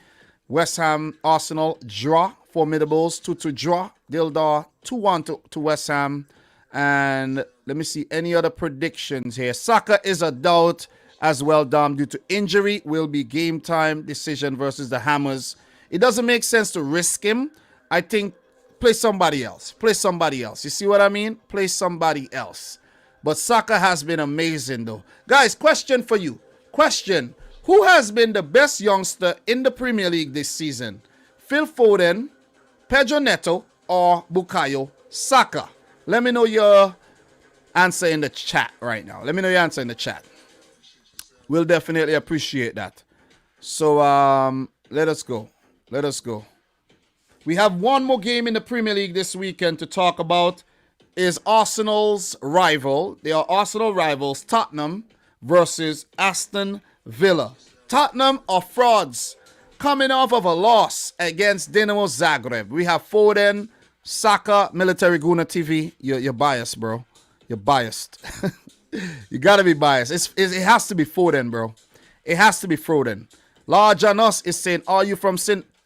West Ham, Arsenal, draw. Formidables, 2-2 draw. Dildar, 2-1 to West Ham. And let me see any other predictions here. Saka is a doubt as well, Dom, due to injury. Will be game time decision versus the Hammers. It doesn't make sense to risk him. I think play somebody else. Play somebody else. You see what I mean? Play somebody else. But Saka has been amazing, though. Guys, question for you. Question. Who has been the best youngster in the Premier League this season? Phil Foden, Pedro Neto, or Bukayo Saka? Let me know your answer in the chat right now. Let me know your answer in the chat. We'll definitely appreciate that. So, let us go. Let us go. We have one more game in the Premier League this weekend to talk about. Is Arsenal's rival. They are Arsenal rivals, Tottenham versus Aston Villa. Tottenham are frauds coming off of a loss against Dinamo Zagreb. We have Foden, Saka, Military Guna TV. You're biased, bro. You're biased. You gotta be biased. It has to be Foden, bro. It has to be Foden. La Janos is saying, are you from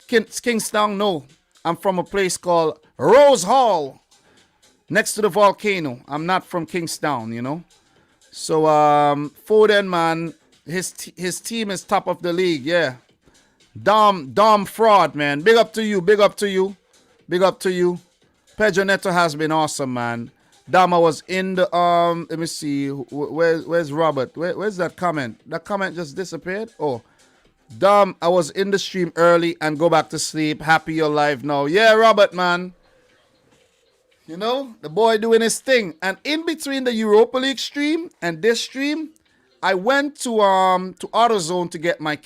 Kingstown? No. I'm from a place called Rose Hall, next to the volcano. I'm not from Kingstown, you know. So, Foden, man, his team is top of the league, yeah. Dom fraud, man. Big up to you, big up to you, big up to you. Pedro Neto has been awesome, man. Dom, I was in the, let me see, where's Robert? Where's that comment? That comment just disappeared? Oh, Dom, I was in the stream early and go back to sleep. Happy you're live now. Yeah, Robert, man. You know, the boy doing his thing. And in between the Europa League stream and this stream, I went to AutoZone to get my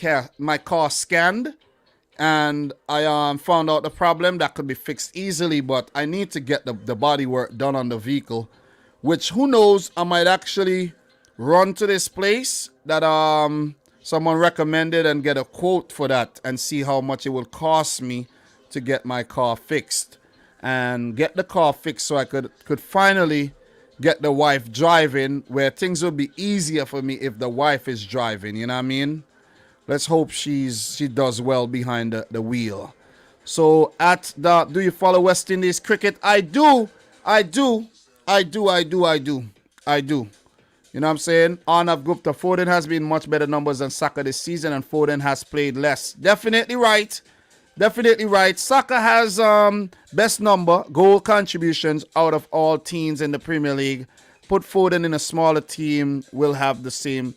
car scanned, and I found out the problem that could be fixed easily, but I need to get the body work done on the vehicle, which who knows, I might actually run to this place that someone recommended and get a quote for that and see how much it will cost me to get my car fixed. And get the car fixed so I could finally get the wife driving, where things will be easier for me if the wife is driving, you know what I mean? Let's hope she does well behind the wheel. So do you follow West Indies cricket? I do. You know what I'm saying? Arnav Gupta, Foden has been much better numbers than Saka this season, and Foden has played less. Definitely right. Saka has best number, goal contributions out of all teams in the Premier League. Put Foden in a smaller team, will have the same.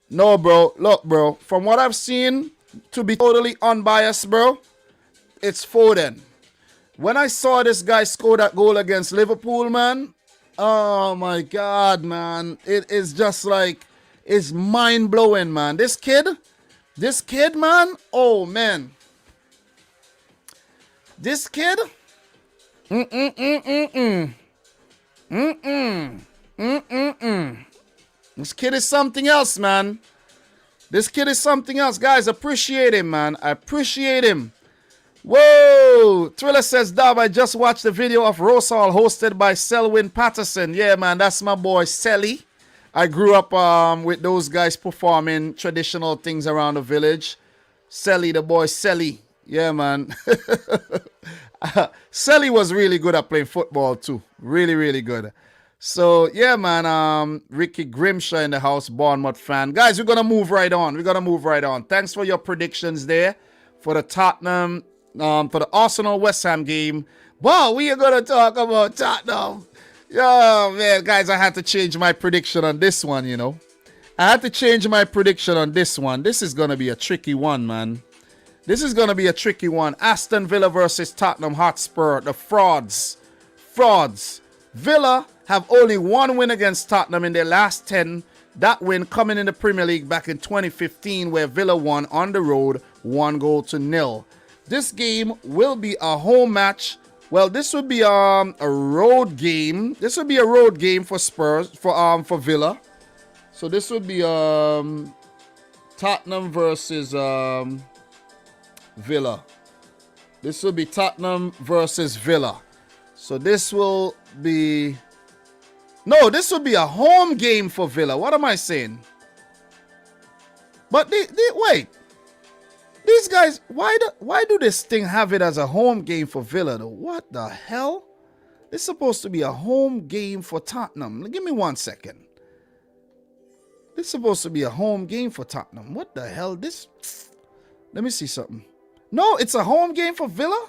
No, bro. Look, bro. From what I've seen, to be totally unbiased, bro, it's Foden. When I saw this guy score that goal against Liverpool, man, oh my God, man. It is just like, it's mind-blowing, man. This kid, man, oh, man. This kid, This kid is something else, man. This kid is something else. Guys, appreciate him, man. I appreciate him. Whoa! Thriller says, Dub, I just watched the video of Rosal hosted by Selwyn Patterson. Yeah, man, that's my boy, Selly. I grew up with those guys performing traditional things around the village. Selly, the boy, Selly. Yeah, man. Selly was really good at playing football too. Really, really good. So, yeah, man. Ricky Grimshaw in the house, Bournemouth fan. Guys, we're going to move right on. Thanks for your predictions there for the Tottenham, for the Arsenal-West Ham game. Wow, we are going to talk about Tottenham. Yo, man, guys, I had to change my prediction on this one, you know. This is going to be a tricky one, man. Aston Villa versus Tottenham Hotspur. The frauds. Villa have only one win against Tottenham in their last 10. That win coming in the Premier League back in 2015, where Villa won on the road 1-0. This game will be a home match. Well, this would be a road game. This would be a road game for Spurs, for Villa. So this would be Tottenham versus Villa. This will be Tottenham versus Villa. So this will be... No, this will be a home game for Villa. What am I saying? But wait. These guys, why do this thing have it as a home game for Villa though? What the hell? It's supposed to be a home game for Tottenham. Give me 1 second. This is supposed to be a home game for Tottenham. What the hell? Let me see something. No, it's a home game for Villa?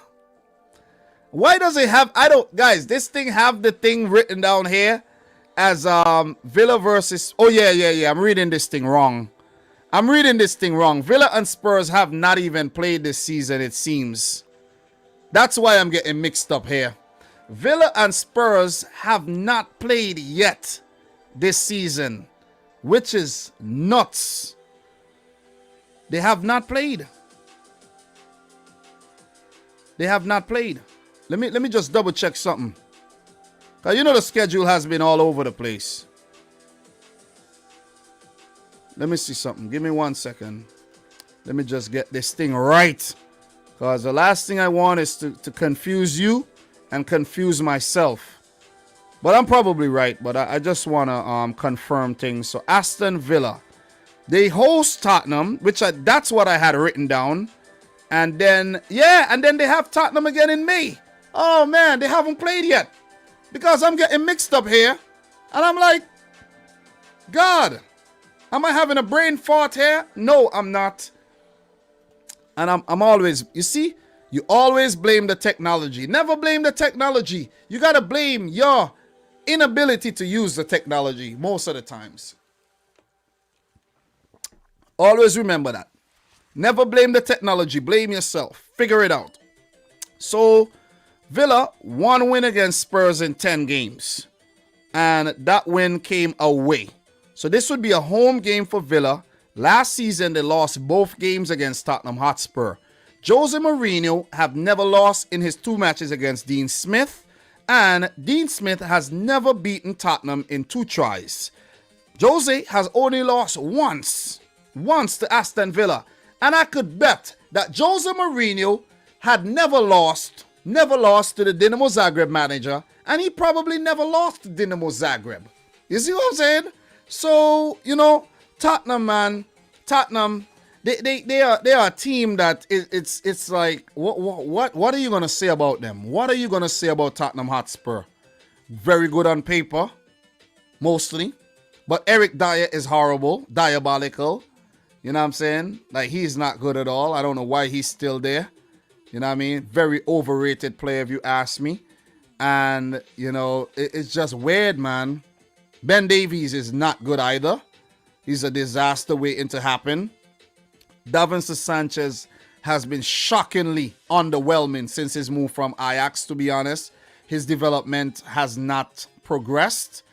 Why does it have... Guys, this thing have the thing written down here as Villa versus... Oh, yeah. I'm reading this thing wrong. Villa and Spurs have not even played this season, it seems. That's why I'm getting mixed up here. Villa and Spurs have not played yet this season, which is nuts. They have not played. Let me just double check something. Because you know the schedule has been all over the place. Let me see something. Give me 1 second. Let me just get this thing right. Because the last thing I want is to confuse you and confuse myself. But I'm probably right. But I just want to confirm things. So Aston Villa. They host Tottenham, that's what I had written down. And then they have Tottenham again in May. Oh, man, they haven't played yet. Because I'm getting mixed up here. And I'm like, God, am I having a brain fart here? No, I'm not. And I'm always, you see, you always blame the technology. Never blame the technology. You got to blame your inability to use the technology most of the times. Always remember that. Never blame the technology. Blame yourself. Figure it out. So, Villa, 1 win against Spurs in 10 games. And that win came away. So this would be a home game for Villa. Last season, they lost both games against Tottenham Hotspur. Jose Mourinho have never lost in his 2 matches against Dean Smith. And Dean Smith has never beaten Tottenham in 2 tries. Jose has only lost once to Aston Villa. And I could bet that Jose Mourinho had never lost to the Dinamo Zagreb manager, and he probably never lost to Dinamo Zagreb. You see what I'm saying? So, Tottenham, man, they are a team that it's like, what are you gonna say about them? What are you gonna say about Tottenham Hotspur? Very good on paper, mostly, but Eric Dyer is horrible, diabolical. You know what I'm saying? Like, he's not good at all. I don't know why he's still there. You know what I mean? Very overrated player, if you ask me. And, it's just weird, man. Ben Davies is not good either. He's a disaster waiting to happen. Davinson Sanchez has been shockingly underwhelming since his move from Ajax, to be honest. His development has not progressed.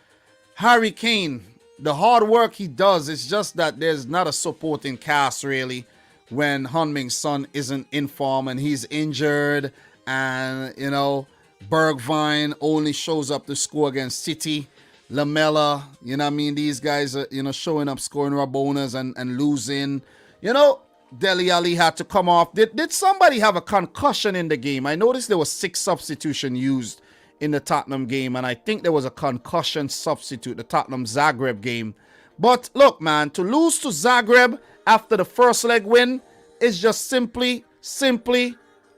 Harry Kane, the hard work he does, it's just that there's not a supporting cast, really, when Heung-min Son isn't in form and he's injured. And, Bergwijn only shows up to score against City. Lamela, these guys are, showing up, scoring Rabonas and losing. Dele Alli had to come off. Did somebody have a concussion in the game? I noticed there was 6 substitutions used in the Tottenham game, and I think there was a concussion substitute, the Tottenham Zagreb game. But look, man, to lose to Zagreb after the first leg win is just simply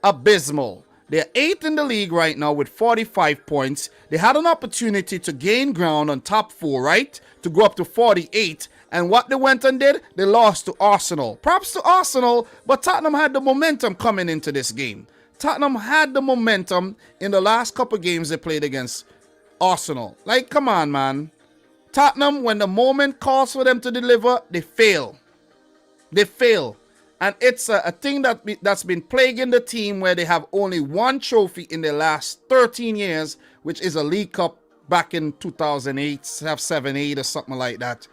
abysmal. They're 8th in the league right now with 45 points. They had an opportunity to gain ground on top 4, right? To go up to 48. And what they went and did, they lost to Arsenal. Props to Arsenal, but Tottenham had the momentum coming into this game. Tottenham had the momentum in the last couple games they played against Arsenal. Like, come on, man. Tottenham, when the moment calls for them to deliver, they fail. They fail. And it's a thing that's been plaguing the team, where they have only 1 trophy in their last 13 years, which is a League Cup back in 2008, 7-8 or something like that.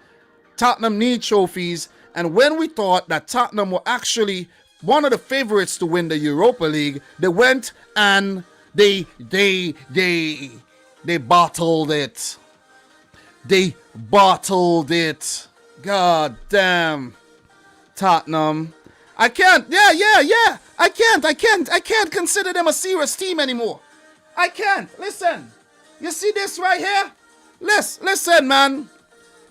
Tottenham need trophies. And when we thought that Tottenham were actually one of the favorites to win the Europa League, they went and they bottled it. They bottled it. God damn. Tottenham. I can't. Yeah. I can't consider them a serious team anymore. I can't. Listen. You see this right here? Listen, man.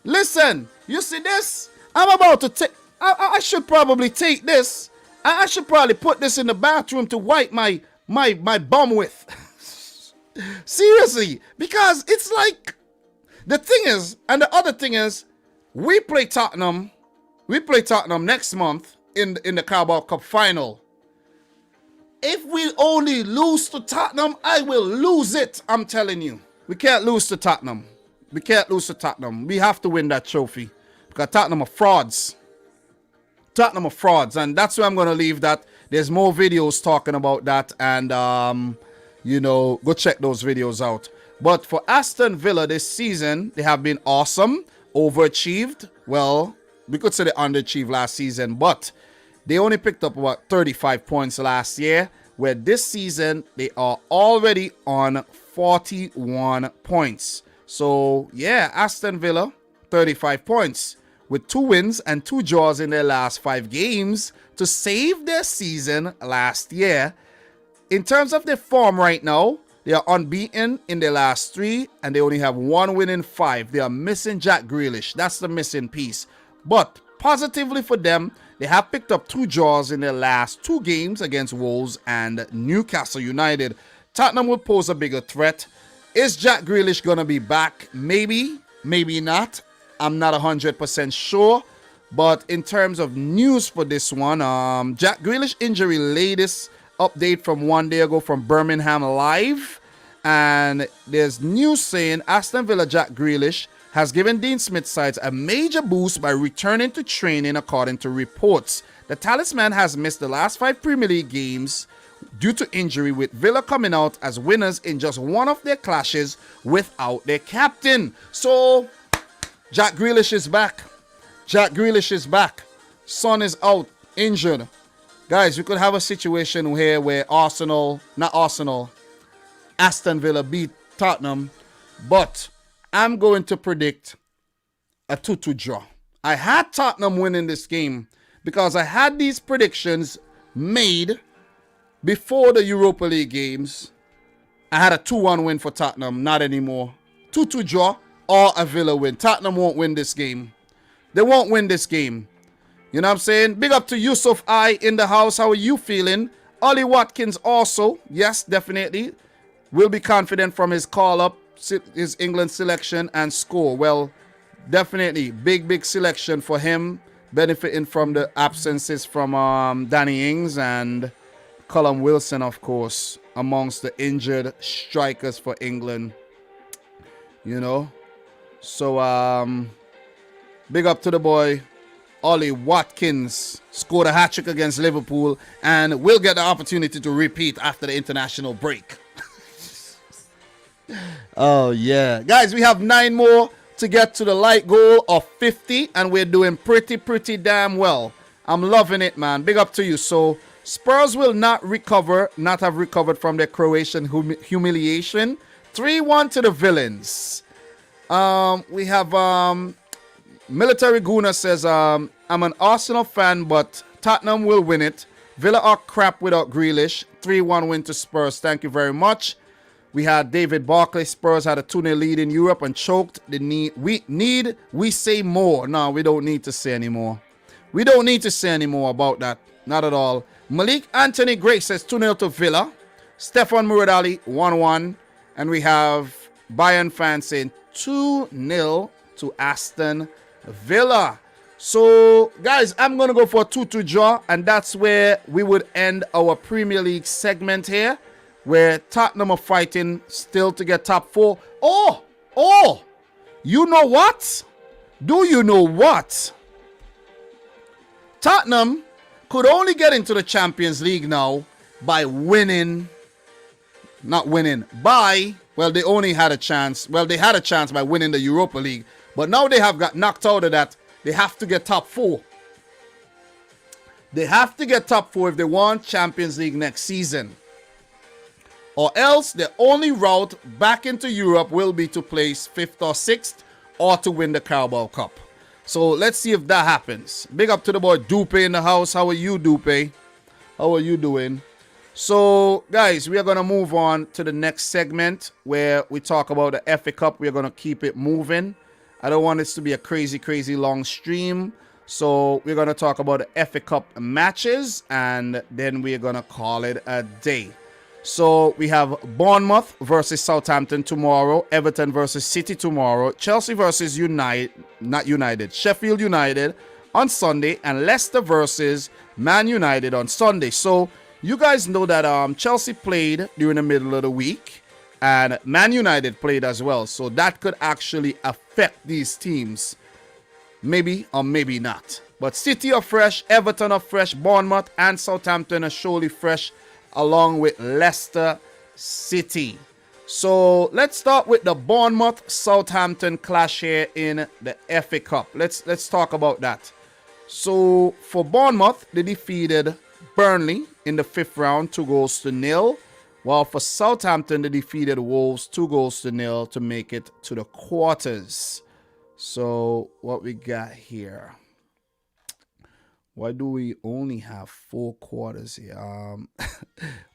Listen. You see this? I'm about to take. I should probably take this. I should probably put this in the bathroom to wipe my bum with. Seriously, because it's like, the thing is, and the other thing is, we play Tottenham next month in the Carabao Cup final. If we only lose to Tottenham, I will lose it. I'm telling you, we can't lose to Tottenham. We can't lose to Tottenham. We have to win that trophy, because Tottenham are frauds. Tottenham are frauds, and that's where I'm going to leave that. There's more videos talking about that, and go check those videos out. But for Aston Villa this season, they have been awesome, overachieved. Well, we could say they underachieved last season, but they only picked up about 35 points last year, where this season they are already on 41 points. So yeah, Aston Villa, 35 points, with 2 wins and 2 draws in their last 5 games to save their season last year. In terms of their form right now, they are unbeaten in their last 3, and they only have 1 win in 5. They are missing Jack Grealish. That's the missing piece. But positively for them, they have picked up 2 draws in their last 2 games against Wolves and Newcastle United. Tottenham will pose a bigger threat. Is Jack Grealish going to be back? Maybe, maybe not. I'm not 100% sure. But in terms of news for this one, Jack Grealish injury, latest update from 1 day ago from Birmingham Live. And there's news saying Aston Villa Jack Grealish has given Dean Smith's sides a major boost by returning to training, according to reports. The talisman has missed the last 5 Premier League games due to injury, with Villa coming out as winners in just one of their clashes without their captain. So, Jack Grealish is back. Jack Grealish is back. Son is out, injured. Guys, we could have a situation here where Aston Villa beat Tottenham, but I'm going to predict a 2-2 draw. I had Tottenham winning this game because I had these predictions made before the Europa League games. I had a 2-1 win for Tottenham, not anymore. 2-2 draw or a Villa win. Tottenham won't win this game. They won't win this game. You know what I'm saying? Big up to Yusuf I in the house. How are you feeling? Ollie Watkins also. Yes, definitely. Will be confident from his call-up, his England selection and score. Well, definitely. Big selection for him. Benefiting from the absences from Danny Ings and Callum Wilson, of course, amongst the injured strikers for England. You know? So, big up to the boy. Ollie Watkins scored a hat-trick against Liverpool and will get the opportunity to repeat after the international break. Oh, yeah. Guys, we have 9 more to get to the light goal of 50, and we're doing pretty damn well. I'm loving it, man. Big up to you. So, Spurs will not have recovered from their Croatian humiliation. 3-1 to the villains. We have... Military Guna says, I'm an Arsenal fan, but Tottenham will win it. Villa are crap without Grealish. 3-1 win to Spurs. Thank you very much. We had David Barclay. Spurs had a 2-0 lead in Europe and choked. We say more. No, we don't need to say anymore. We don't need to say any more about that. Not at all. Malik Anthony Gray says 2-0 to Villa. Stefan Muradali, 1-1. And we have Bayern fans saying 2-0 to Aston Villa. So, guys, I'm going to go for a 2-2 draw, and that's where we would end our Premier League segment here, where Tottenham are fighting still to get top 4. Oh, you know what? Do you know what? Tottenham could only get into the Champions League now by winning, well, they only had a chance. Well, they had a chance by winning the Europa League. But now they have got knocked out of that. They have to get top 4. They have to get top 4 if they want Champions League next season. Or else the only route back into Europe will be to place 5th or 6th or to win the Carabao Cup. So let's see if that happens. Big up to the boy Dupe in the house. How are you, Dupe? How are you doing? So, guys, we are going to move on to the next segment where we talk about the FA Cup. We're going to keep it moving. I don't want this to be a crazy long stream. So we're going to talk about the FA Cup matches, and then we're going to call it a day. So we have Bournemouth versus Southampton tomorrow, Everton versus City tomorrow, Chelsea versus Sheffield United on Sunday, and Leicester versus Man United on Sunday. So you guys know that Chelsea played during the middle of the week. And Man United played as well. So that could actually affect these teams. Maybe or maybe not. But City are fresh, Everton are fresh, Bournemouth and Southampton are surely fresh, along with Leicester City. So let's start with the Bournemouth-Southampton clash here in the FA Cup. Let's talk about that. So for Bournemouth, they defeated Burnley in the 5th round, 2-0. While for Southampton, they defeated Wolves 2-0 to make it to the quarters. So what we got here? Why do we only have 4 quarters here?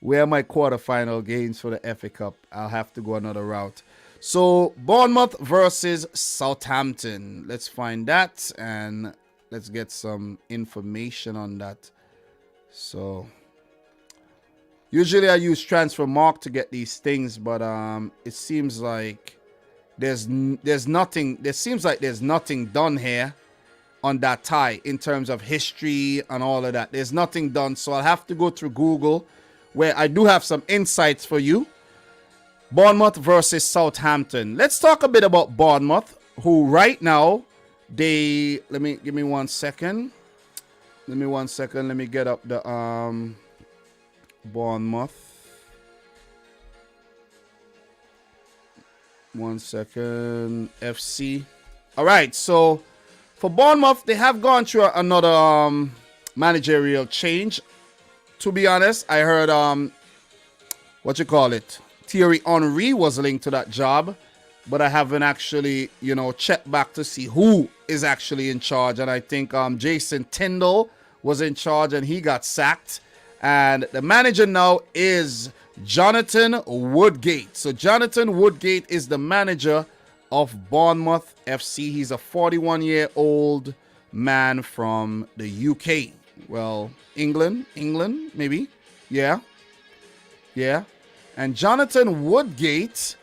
Where are my quarterfinal games for the FA Cup? I'll have to go another route. So Bournemouth versus Southampton. Let's find that and let's get some information on that. So usually I use Transfer Mark to get these things, but it seems like there's nothing. There seems like there's nothing done here on that tie in terms of history and all of that. There's nothing done, so I'll have to go through Google, where I do have some insights for you. Bournemouth versus Southampton. Let's talk a bit about Bournemouth, who right now give me 1 second. Let me get up the Bournemouth. 1 second. FC. All right, so for Bournemouth, they have gone through another managerial change. To be honest, I heard Thierry Henry was linked to that job, but I haven't actually, checked back to see who is actually in charge. And I think Jason Tindall was in charge and he got sacked. And the manager now is Jonathan Woodgate. So Jonathan Woodgate is the manager of Bournemouth FC. He's a 41-year-old man from the UK. Well, England, maybe. Yeah. And Jonathan Woodgate,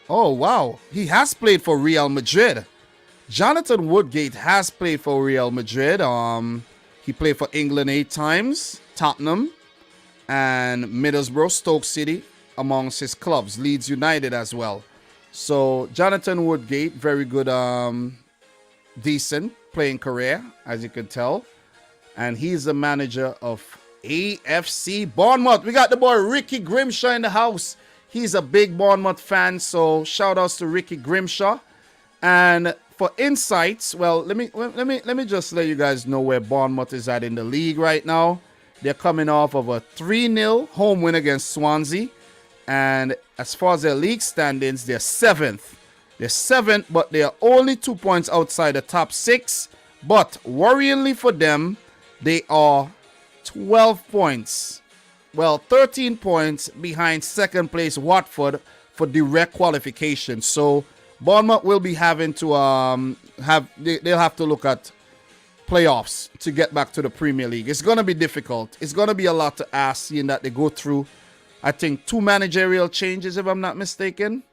oh, wow. He has played for Real Madrid. Jonathan Woodgate has played for Real Madrid. He played for England 8 times, Tottenham, and Middlesbrough, Stoke City, amongst his clubs. Leeds United as well. So, Jonathan Woodgate, very good, decent playing career, as you can tell. And he's the manager of AFC Bournemouth. We got the boy Ricky Grimshaw in the house. He's a big Bournemouth fan, so shout outs to Ricky Grimshaw. And for insights, well, let me just let you guys know where Bournemouth is at in the league right now. They're coming off of a 3-0 home win against Swansea. And as far as their league standings, they're 7th. They're 7th, but they are only 2 points outside the top 6. But worryingly for them, they are 12 points. Well, 13 points behind second place Watford for direct qualification. So Bournemouth will be having to they'll have to look at playoffs to get back to the Premier League. It's going to be difficult. It's going to be a lot to ask, seeing that they go through, I think, 2 managerial changes, if I'm not mistaken.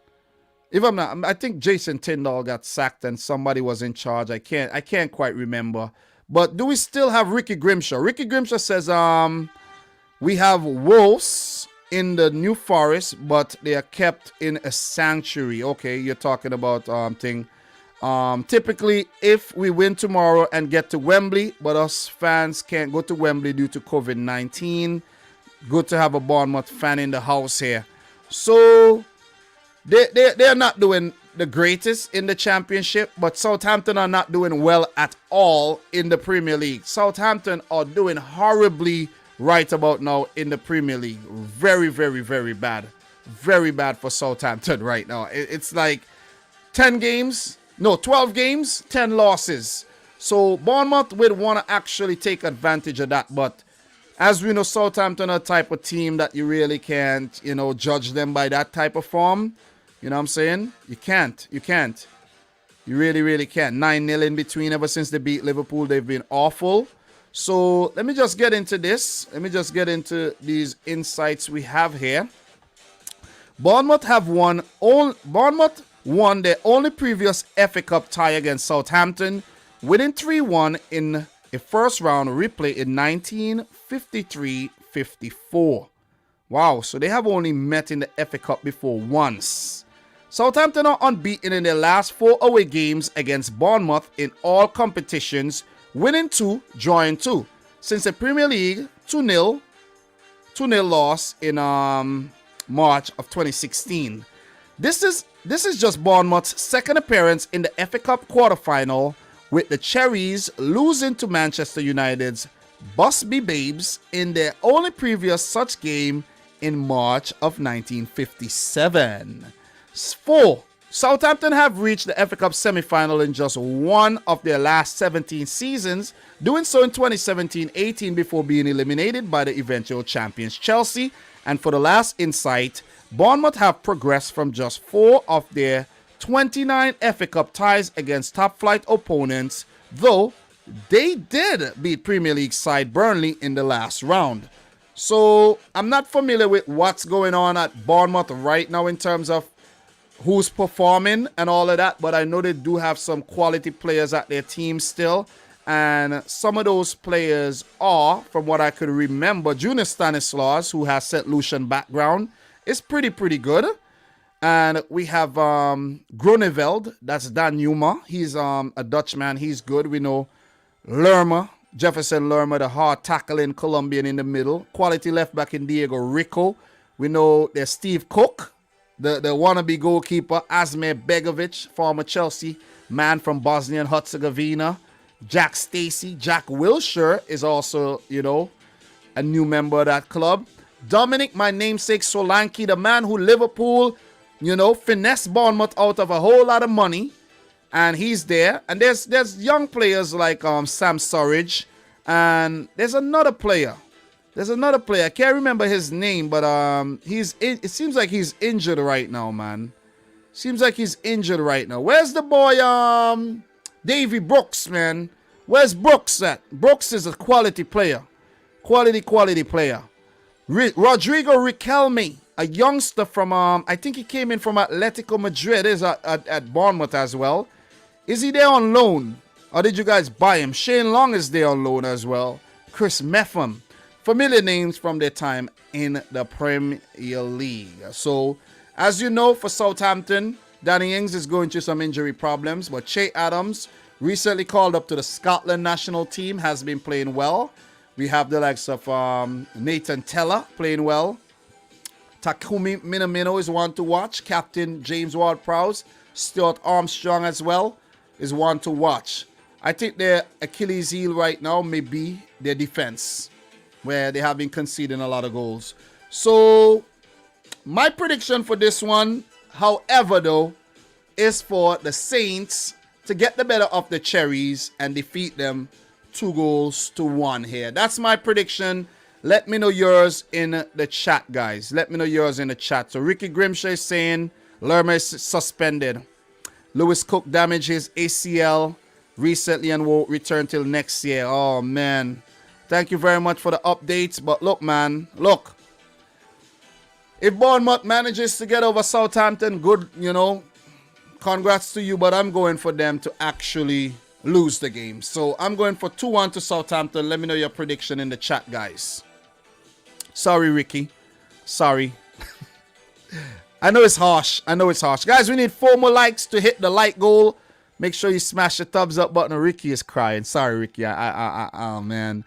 I think Jason Tindall got sacked and somebody was in charge. I can't quite remember. But do we still have Ricky Grimshaw? Ricky Grimshaw says we have wolves in the New Forest, but they are kept in a sanctuary. Okay, you're talking about typically, if we win tomorrow and get to Wembley, but us fans can't go to Wembley due to COVID-19. Good to have a Bournemouth fan in the house here. So they're not doing the greatest in the championship, but Southampton are not doing well at all in the Premier League. Southampton are doing horribly right about now in the Premier League. Very, very, very bad. Very bad for Southampton right now. It's like 12 games, 10 losses. So Bournemouth would want to actually take advantage of that, but as we know, Southampton are a type of team that you really can't, judge them by that type of form. You know what I'm saying? You can't. You really, really can't. 9-0 in between. Ever since they beat Liverpool, they've been awful. So let me just get into this. Let me just get into these insights we have here. Bournemouth won their only previous FA Cup tie against Southampton, winning 3-1 in a first round replay in 1953-54. Wow, so they have only met in the FA Cup before once. Southampton are unbeaten in their last 4 away games against Bournemouth in all competitions, winning 2, drawing 2. Since the Premier League 2-0 loss in March of 2016. This is just Bournemouth's second appearance in the FA Cup quarterfinal, with the Cherries losing to Manchester United's Busby Babes in their only previous such game in March of 1957. 4. Southampton have reached the FA Cup semi-final in just one of their last 17 seasons, doing so in 2017-18 before being eliminated by the eventual champions Chelsea. And for the last insight, Bournemouth have progressed from just 4 of their 29 FA Cup ties against top-flight opponents, though they did beat Premier League side Burnley in the last round. So I'm not familiar with what's going on at Bournemouth right now in terms of who's performing and all of that, but I know they do have some quality players at their team still, and some of those players are, from what I could remember, Junior Stanislas, who has St. Lucian background, is pretty good. And we have Groneveld, that's Dan Newma. He's a Dutchman. He's good. We know Lerma, Jefferson Lerma, the hard tackling Colombian in the middle. Quality left back in Diego Rico. We know there's Steve Cook, the wannabe goalkeeper. Asmir Begovic, former Chelsea man from Bosnia and Herzegovina. Jack Stacey. Jack Wilshere is also, a new member of that club. Dominic, my namesake Solanke, the man who Liverpool, finesse Bournemouth out of a whole lot of money. And he's there. And there's young players like Sam Surridge. And there's another player. I can't remember his name, but it seems like he's injured right now, man. Where's the boy, Davy Brooks, man? Where's Brooks at? Brooks is a quality player. Quality player. Rodrigo Riquelme, a youngster from, I think he came in from Atletico Madrid, is at Bournemouth as well. Is he there on loan? Or did you guys buy him? Shane Long is there on loan as well. Chris Meffam. Familiar names from their time in the Premier League. So, as you know, for Southampton, Danny Ings is going through some injury problems. But Che Adams, recently called up to the Scotland national team, has been playing well. We have the likes of Nathan Teller playing well. Takumi Minamino is one to watch. Captain James Ward-Prowse. Stuart Armstrong as well is one to watch. I think their Achilles heel right now may be their defense, where they have been conceding a lot of goals. So, my prediction for this one, however, though, is for the Saints to get the better of the Cherries and defeat them 2-1 here. That's my prediction. Let me know yours in the chat, guys. So, Ricky Grimshaw is saying Lerma is suspended. Lewis Cook damaged his ACL recently and won't return till next year. Oh, man. Thank you very much for the updates. But look, man. Look. If Bournemouth manages to get over Southampton, good, congrats to you. But I'm going for them to actually lose the game. So I'm going for 2-1 to Southampton. Let me know your prediction in the chat, guys. Sorry, Ricky. Sorry. I know it's harsh. Guys, we need 4 more likes to hit the like goal. Make sure you smash the thumbs up button. Ricky is crying. Sorry, Ricky. Oh, man.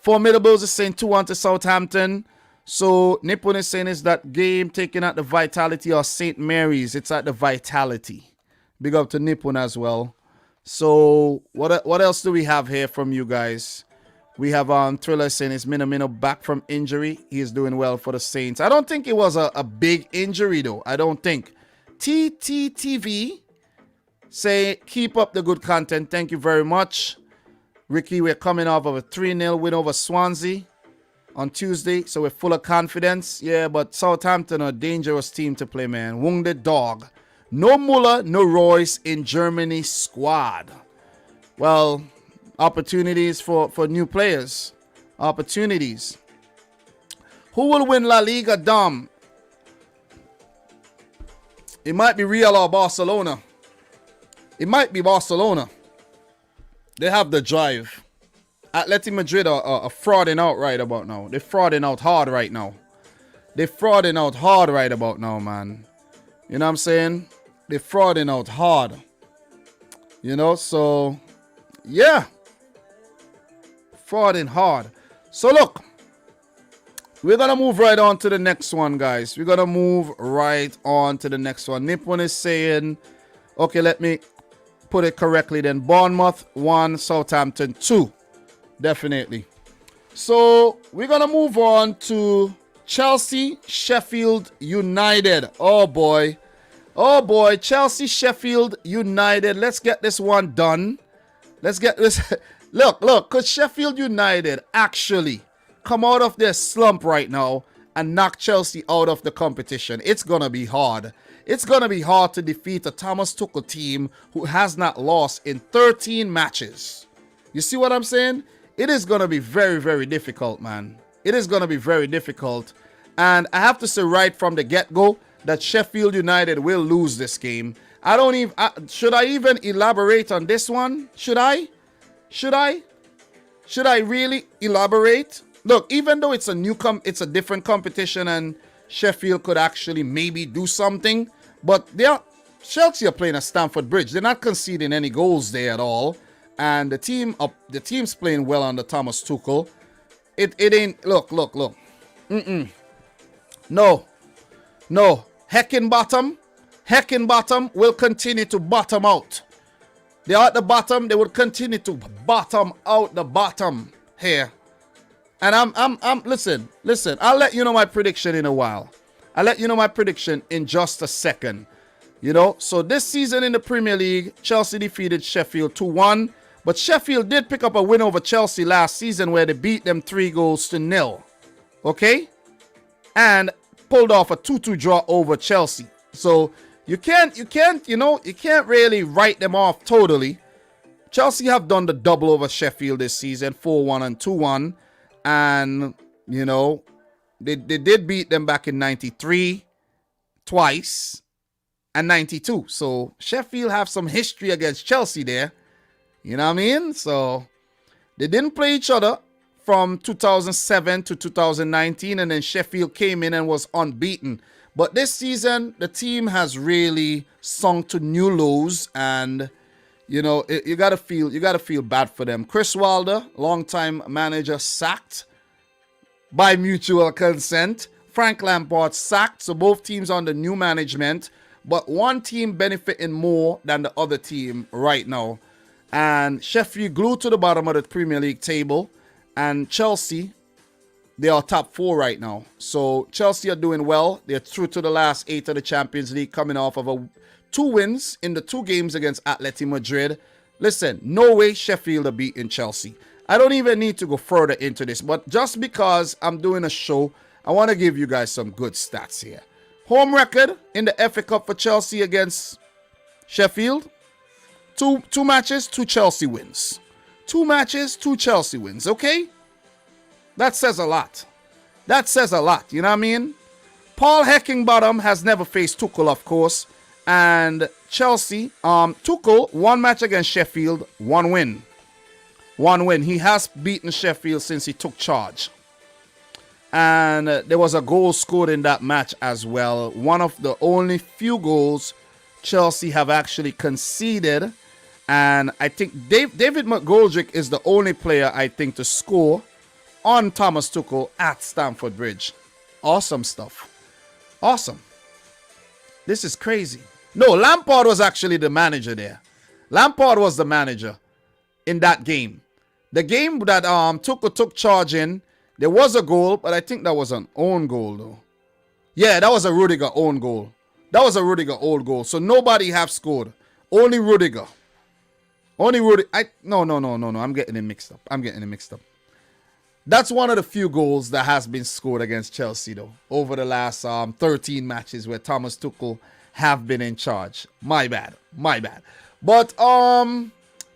Formidables is saying 2-1 to Southampton. So, Nippon is saying, is that game taken at the Vitality or St. Mary's? It's at the Vitality. Big up to Nippon as well. So, what else do we have here from you guys? We have Thriller saying, is Minamino back from injury? He is doing well for the Saints. I don't think it was a big injury, though. I don't think. TTTV say, keep up the good content. Thank you very much. Ricky, we're coming off of a 3-0 win over Swansea on Tuesday, so we're full of confidence. Yeah, but Southampton are a dangerous team to play, man. Wounded dog. No Muller, no Royce in Germany squad. Well, opportunities for new players. Opportunities. Who will win La Liga, Dom? It might be Real or Barcelona. It might be Barcelona. They have the drive. Atletico Madrid are frauding out right about now. They're frauding out hard right now. Man. You know what I'm saying? They're frauding out hard. So, yeah. Frauding hard. So, look. We're going to move right on to the next one, guys. Nippon is saying, okay, let me put it correctly then. Bournemouth 1, Southampton 2. Definitely. So we're going to move on to Chelsea, Sheffield United. Oh boy. Chelsea, Sheffield United. Let's get this one done. Let's get this. Look, could Sheffield United actually come out of their slump right now and knock Chelsea out of the competition? It's going to be hard. It's going to be hard to defeat a Thomas Tuchel team who has not lost in 13 matches. You see what I'm saying? It is going to be very, very difficult, man. It is going to be very difficult. And I have to say right from the get-go that Sheffield United will lose this game. Should I even elaborate on this one? Should I really elaborate? Look, even though it's a different competition and Sheffield could actually maybe do something, but Chelsea are playing at Stamford Bridge. They're not conceding any goals there at all. and the team's playing well under Thomas Tuchel. It ain't look. No. Heckingbottom will continue to bottom out. They are at the bottom. They will continue to bottom out the bottom here. And I'm listen. I'll let you know my prediction in a while. I'll let you know my prediction in just a second. So this season in the Premier League, Chelsea defeated Sheffield 2-1. But Sheffield did pick up a win over Chelsea last season where they beat them 3-0. Okay? And pulled off a 2-2 draw over Chelsea. So you can't really write them off totally. Chelsea have done the double over Sheffield this season, 4-1 and 2-1. And, they did beat them back in 93 twice and 92. So Sheffield have some history against Chelsea there. You know what I mean? So they didn't play each other from 2007 to 2019, and then Sheffield came in and was unbeaten. But this season, the team has really sunk to new lows, and you gotta feel bad for them. Chris Wilder, longtime manager, sacked by mutual consent. Frank Lampard sacked, so both teams under new management, but one team benefiting more than the other team right now. And Sheffield glued to the bottom of the Premier League table. And Chelsea, they are top 4 right now. So Chelsea are doing well. They're through to the last 8 of the Champions League, coming off of 2 wins in the 2 games against Atletico Madrid. Listen, no way Sheffield are beating Chelsea. I don't even need to go further into this. But just because I'm doing a show, I want to give you guys some good stats here. Home record in the FA Cup for Chelsea against Sheffield. Two matches, 2 Chelsea wins. 2 matches, 2 Chelsea wins, okay? That says a lot. You know what I mean? Paul Heckingbottom has never faced Tuchel, of course. And Chelsea, Tuchel, 1 match against Sheffield, 1 win. 1 win. He has beaten Sheffield since he took charge. And there was a goal scored in that match as well. One of the only few goals Chelsea have actually conceded. And I think David McGoldrick is the only player, I think, to score on Thomas Tuchel at Stamford Bridge. Awesome stuff. Awesome. This is crazy. No, Lampard was actually the manager there. Lampard was the manager in that game. The game that Tuchel took charge in, there was a goal, but I think that was an own goal, though. Yeah, that was a Rudiger own goal. That was a Rudiger own goal. So nobody have scored. Only Rudiger. No. I'm getting it mixed up. That's one of the few goals that has been scored against Chelsea, though, over the last 13 matches where Thomas Tuchel have been in charge. My bad. But,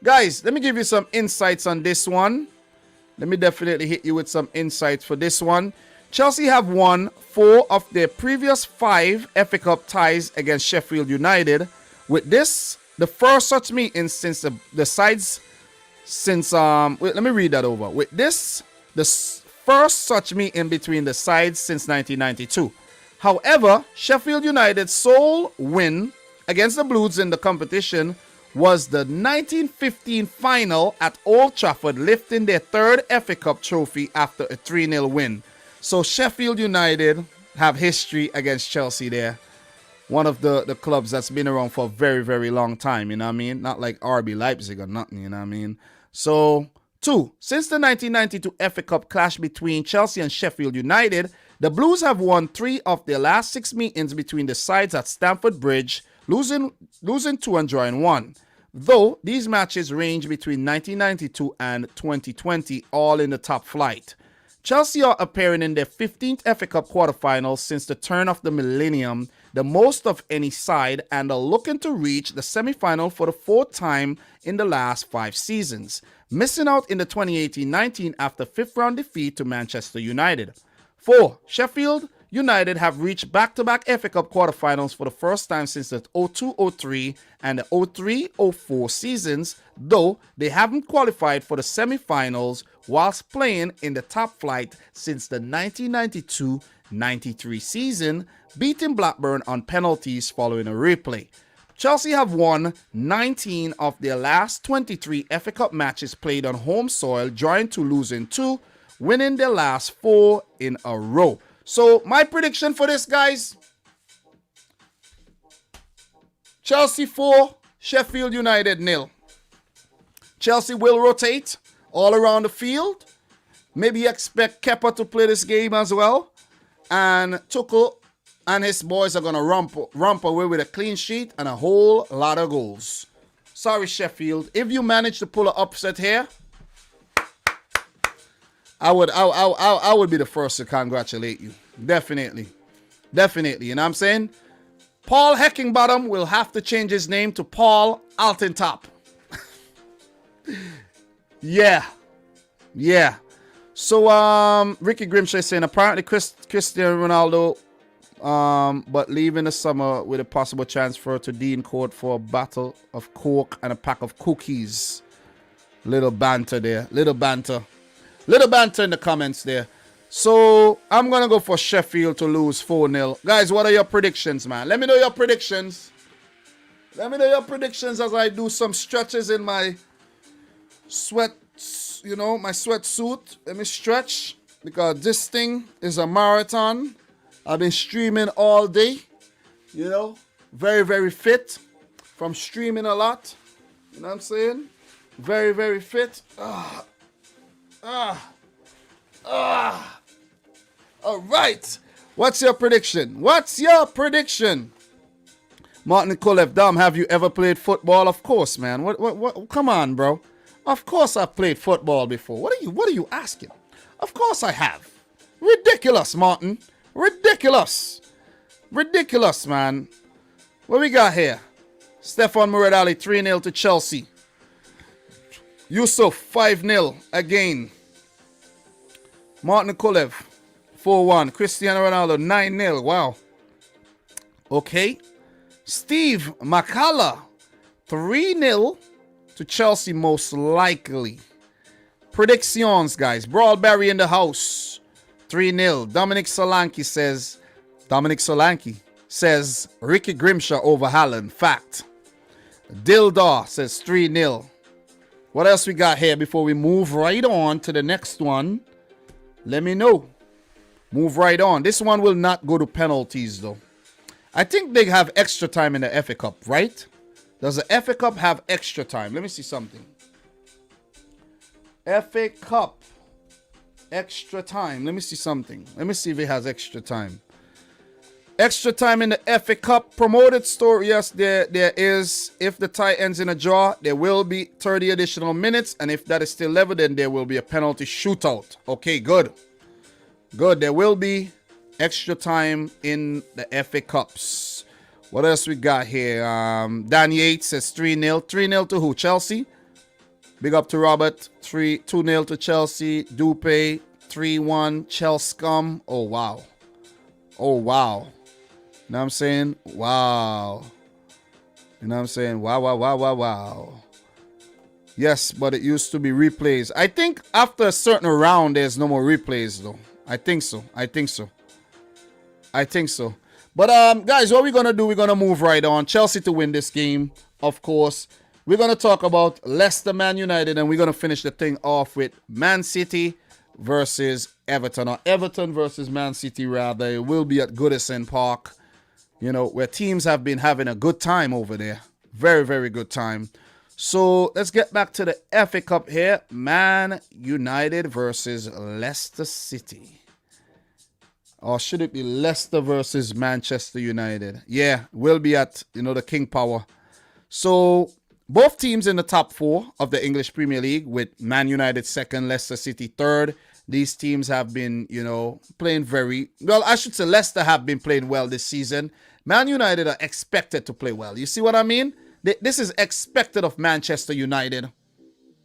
guys, let me give you some insights on this one. Let me definitely hit you with some insights for this one. Chelsea have won 4 of their previous 5 FA Cup ties against Sheffield United. With this, the first such meeting since the sides, let me read that over. With this, the first such meeting between the sides since 1992. However, Sheffield United's sole win against the Blues in the competition was the 1915 final at Old Trafford, lifting their 3rd FA Cup trophy after a 3-0 win. So Sheffield United have history against Chelsea there. One of the clubs that's been around for a very, very long time, you know what I mean? Not like RB Leipzig or nothing, you know what I mean? So, 2. Since the 1992 FA Cup clash between Chelsea and Sheffield United, the Blues have won 3 of their last 6 meetings between the sides at Stamford Bridge, losing 2 and drawing 1. Though these matches range between 1992 and 2020, all in the top flight. Chelsea are appearing in their 15th FA Cup quarterfinals since the turn of the millennium, the most of any side, and are looking to reach the semi-final for the 4th time in the last 5 seasons, missing out in the 2018-19 after 5th round defeat to Manchester United. 4. Sheffield United have reached back-to-back FA Cup quarterfinals for the first time since the 02-03 and the 03-04 seasons, though they haven't qualified for the semi-finals whilst playing in the top flight since the 1992-93 season, beating Blackburn on penalties following a replay. Chelsea have won 19 of their last 23 FA Cup matches played on home soil, drawing 2, losing 2, winning their last 4 in a row. So my prediction for this, guys, Chelsea 4, Sheffield United 0. Chelsea will rotate all around the field. Maybe expect Kepa to play this game as well. And Tuchel and his boys are going to romp away with a clean sheet and a whole lot of goals. Sorry, Sheffield. If you manage to pull an upset here, I would be the first to congratulate you. Definitely. Definitely. You know what I'm saying? Paul Heckingbottom will have to change his name to Paul Altentop. Yeah. Yeah. So, Ricky Grimshaw is saying, apparently Cristiano Ronaldo, but leaving the summer with a possible transfer to Dean Court for a bottle of Coke and a pack of cookies. Little banter there. Little banter in the comments there. So, I'm going to go for Sheffield to lose 4-0. Guys, what are your predictions, man? Let me know your predictions. Let me know your predictions as I do some stretches in my sweat, you know, my sweatsuit. Let me stretch because this thing is a marathon. I've been streaming all day, you know, very, very fit from streaming a lot. You know what I'm saying? Very, very fit. All right. What's your prediction? What's your prediction? Martin Kolev, Dom, have you ever played football? Of course, man. What? Come on, bro. Of course I've played football before. What are you asking? Of course I have. Ridiculous, Martin. Ridiculous. Ridiculous, man. What we got here? Stefan Muradali 3-0 to Chelsea. Yusuf 5-0 again. Martin Kolev 4-1. Cristiano Ronaldo 9-0. Wow. Okay. Steve Makala 3-0 to Chelsea most likely. Predictions, guys. Brawlberry in the house. 3-0. Dominic Solanke says Ricky Grimshaw over Haaland. Fact. Dildar says 3-0. What else we got here before we move right on to the next one? Let me know. Move right on. This one will not go to penalties, though. I think they have extra time in the FA Cup, right? Does the FA Cup have extra time? Let me see something. FA Cup. Extra time. Let me see something. Let me see if it has extra time. Extra time in the FA Cup. Promoted story. Yes, there is. If the tie ends in a draw, there will be 30 additional minutes. And if that is still level, then there will be a penalty shootout. Okay, good. Good. There will be extra time in the FA Cups. What else we got here? Dan Yates says 3-0. 3-0 to who? Chelsea. Big up to Robert. 2-0 to Chelsea. Dupe 3-1. Chelscom. Oh, wow. Oh, wow. You know what I'm saying? Wow. You know what I'm saying? Wow. Yes, but it used to be replays. I think after a certain round, there's no more replays, though. I think so. But, guys, what we're going to do, we're going to move right on. Chelsea to win this game, of course. We're going to talk about Leicester, Man United, and we're going to finish the thing off with Man City versus Everton. Or Everton versus Man City, rather. It will be at Goodison Park, you know, where teams have been having a good time over there. Very, very good time. So, let's get back to the FA Cup here. Man United versus Leicester City. Or should it be Leicester versus Manchester United? Yeah, will be at, you know, the King Power. So, both teams in the top 4 of the English Premier League, with Man United second, Leicester City third. These teams have been, you know, playing very well. I should say Leicester have been playing well this season. Man United are expected to play well. You see what I mean? This is expected of Manchester United.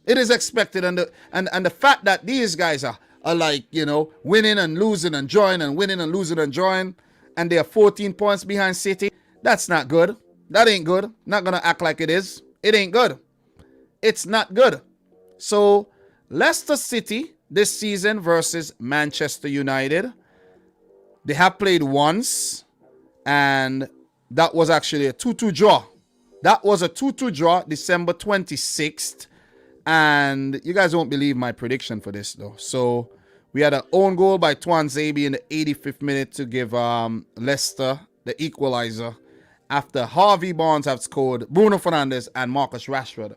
It is expected, and the fact that these guys are like, you know, winning and losing and drawing and winning and losing and drawing, and they are 14 points behind City. That's not good. That ain't good. Not gonna act like it is. It ain't good. It's not good. So, Leicester City this season versus Manchester United. They have played once, and that was actually a 2-2 draw. That was a 2-2 draw, December 26th. And you guys won't believe my prediction for this, though. So we had an own goal by Twan Zabi in the 85th minute to give Leicester the equalizer after Harvey Barnes have scored, Bruno Fernandes and Marcus Rashford.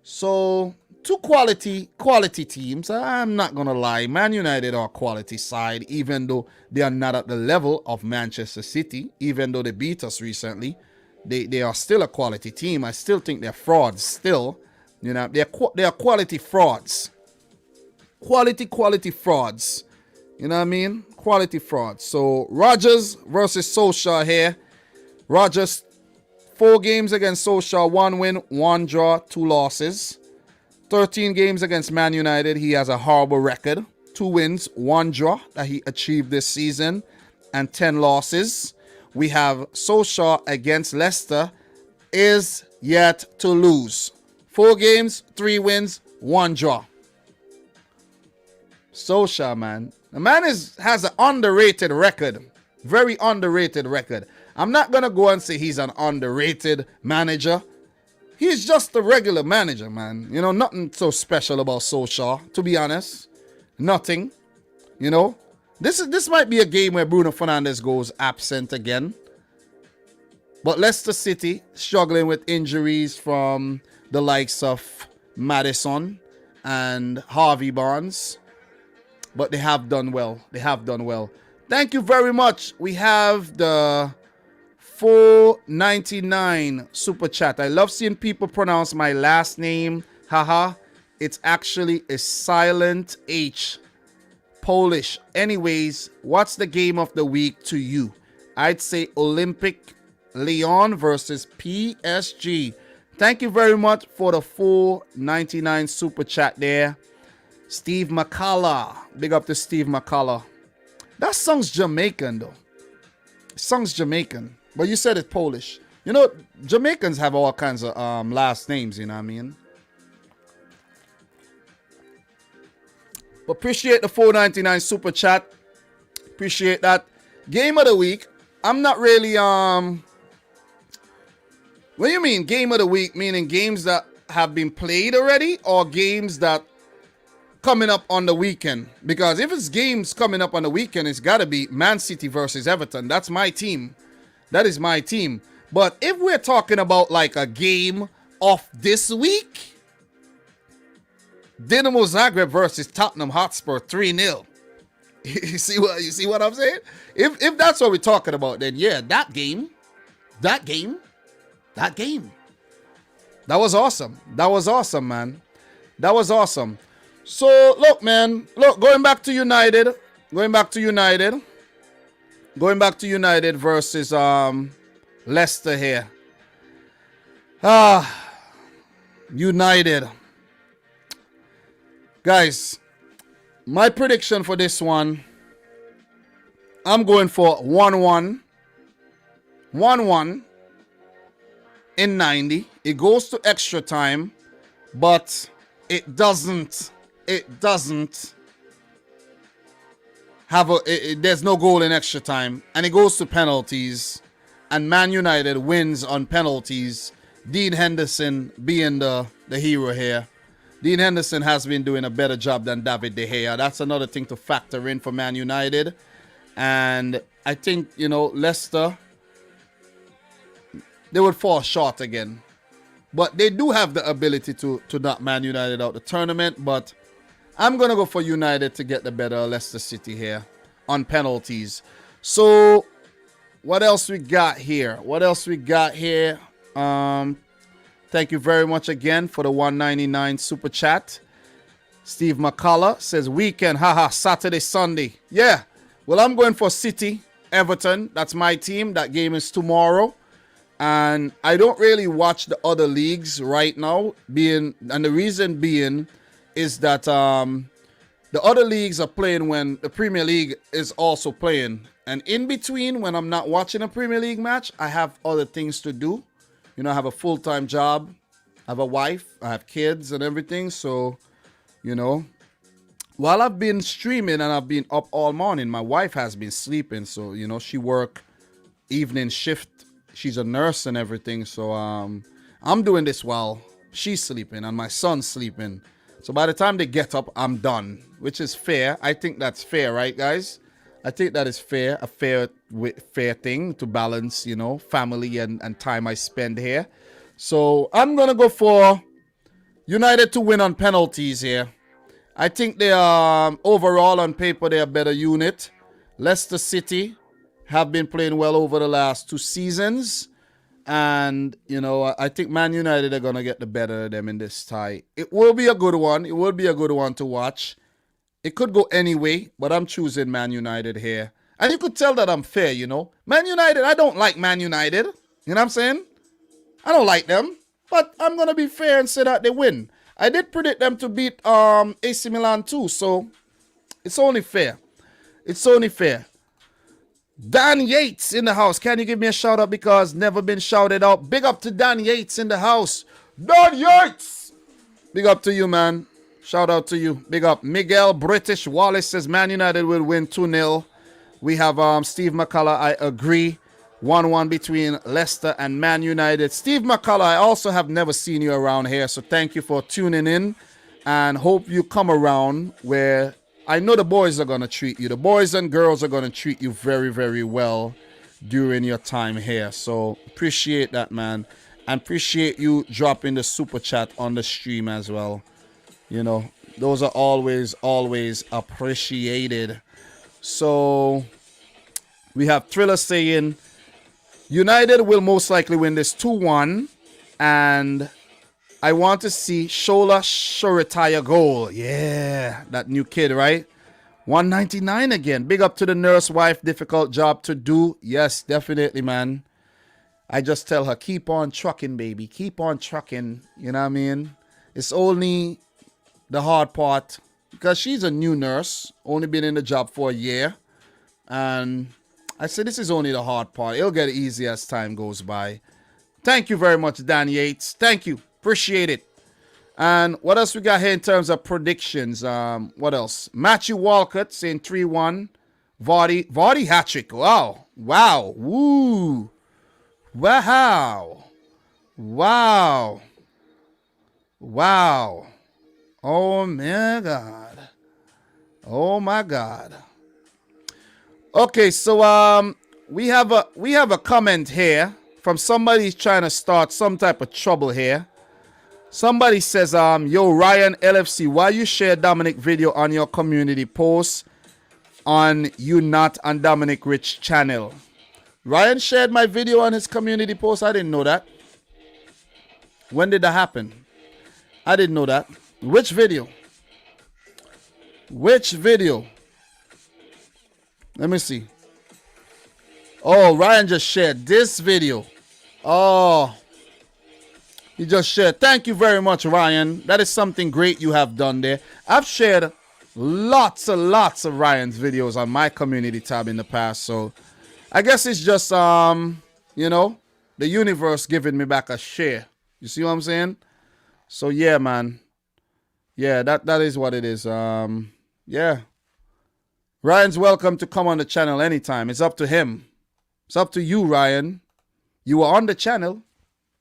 So two quality teams. I'm not going to lie. Man United are a quality side, even though they are not at the level of Manchester City, even though they beat us recently. They are still a quality team. I still think they're frauds still. You know, they are quality frauds. Quality frauds. You know what I mean? Quality frauds. So Rodgers versus Solskjaer here. Rodgers, 4 games against Solskjaer, 1 win, 1 draw, 2 losses. 13 games against Man United. He has a horrible record. 2 wins, 1 draw that he achieved this season, and 10 losses. We have Solskjaer against Leicester, is yet to lose. 4 games, 3 wins, 1 draw. Solskjaer, man. The man has an underrated record. Very underrated record. I'm not going to go and say he's an underrated manager. He's just a regular manager, man. You know, nothing so special about Solskjaer, to be honest. Nothing. You know, this might be a game where Bruno Fernandes goes absent again. But Leicester City struggling with injuries from the likes of Maddison and Harvey Barnes. But they have done well. They have done well. Thank you very much. We have the $4.99 super chat. I love seeing people pronounce my last name. Haha. It's actually a silent H. Polish. Anyways, what's the game of the week to you? I'd say Olympic Lyon versus PSG. Thank you very much for the $4.99 super chat there. Steve McCullough. Big up to Steve McCullough. That song's Jamaican, though. Song's Jamaican. But you said it's Polish. You know, Jamaicans have all kinds of last names, you know what I mean? But appreciate the $4.99 super chat. Appreciate that. Game of the week. I'm not really what do you mean game of the week? Meaning games that have been played already, or games that coming up on the weekend? Because if it's games coming up on the weekend, it's got to be Man City versus Everton. That's my team. That is my team. But if we're talking about like a game of this week, Dinamo Zagreb versus Tottenham Hotspur 3-0. You see what I'm saying? If that's what we're talking about, then yeah, that game. That was awesome. That was awesome, man. That was awesome. So look, man. Look, going back to United versus Leicester here. United. Guys, my prediction for this one, I'm going for 1-1. 1-1 in 90. It goes to extra time, but it doesn't have there's no goal in extra time, and it goes to penalties, and Man United wins on penalties. Dean Henderson being the hero here. Dean Henderson has been doing a better job than David De Gea. That's another thing to factor in for Man United. And I think, you know, Leicester, they would fall short again. But they do have the ability to knock Man United out the tournament. But I'm going to go for United to get the better Leicester City here on penalties. So what else we got here? Thank you very much again for the $1.99 super chat. Steve McCullough says weekend, haha, Saturday, Sunday. Yeah, well, I'm going for City, Everton. That's my team. That game is tomorrow. And I don't really watch the other leagues right now. And the reason being is that the other leagues are playing when the Premier League is also playing. And in between, when I'm not watching a Premier League match, I have other things to do. You know, I have a full-time job, I have a wife, I have kids and everything. So, you know, while I've been streaming and I've been up all morning, my wife has been sleeping. So, you know, she work evening shift. She's a nurse and everything. So, I'm doing this while she's sleeping and my son's sleeping. So by the time they get up, I'm done, which is fair. I think that's fair, right, guys? I think that is fair, a fair thing to balance, you know, family and time I spend here. So I'm going to go for United to win on penalties here. I think they are, overall on paper, they're a better unit. Leicester City have been playing well over the last 2 seasons. And, you know, I think Man United are going to get the better of them in this tie. It will be a good one. It will be a good one to watch. It could go any way, but I'm choosing Man United here. And you could tell that I'm fair, you know. Man United, I don't like Man United. You know what I'm saying? I don't like them. But I'm going to be fair and say that they win. I did predict them to beat AC Milan too, so it's only fair. It's only fair. Dan Yates in the house. Can you give me a shout out because never been shouted out? Big up to Dan Yates in the house. Dan Yates! Big up to you, man. Shout out to you. Big up. Miguel British Wallace says Man United will win 2-0. We have Steve McCullough. I agree. 1-1 between Leicester and Man United. Steve McCullough, I also have never seen you around here, so thank you for tuning in and hope you come around where I know the boys are going to treat you. The boys and girls are going to treat you very, very well during your time here. So appreciate that, man. And appreciate you dropping the super chat on the stream as well. You know, those are always, always appreciated. So we have Thriller saying United will most likely win this 2-1. And I want to see Shola Shoretaya goal. Yeah, that new kid, right? 199 again. Big up to the nurse wife. Difficult job to do. Yes, definitely, man. I just tell her, keep on trucking, baby. Keep on trucking. You know what I mean? It's only the hard part because she's a new nurse. Only been in the job for a year. And I said, this is only the hard part. It'll get easy as time goes by. Thank you very much, Dan Yates. Thank you. Appreciate it. And what else we got here in terms of predictions? What else? Matthew Walcott saying 3-1. Vardy hat-trick. Wow. Wow. Woo. Wow. Wow. Wow. Oh, my God. Oh, my God. Okay, so we have a comment here from somebody trying to start some type of trouble here. Somebody says, yo, Ryan LFC, why you share Dominic video on your community post on You Not on Dominic Rich channel? Ryan shared my video on his community post. I didn't know that. When did that happen? I didn't know that. Which video? Which video? Let me see. Oh, Ryan just shared this video. Oh, he just shared. Thank you very much, Ryan. That is something great you have done there. I've shared lots of Ryan's videos on my community tab in the past. So I guess it's just, you know, the universe giving me back a share. You see what I'm saying? So yeah, man. Yeah, that is what it is. Yeah. Ryan's welcome to come on the channel anytime. It's up to him. It's up to you, Ryan. You are on the channel.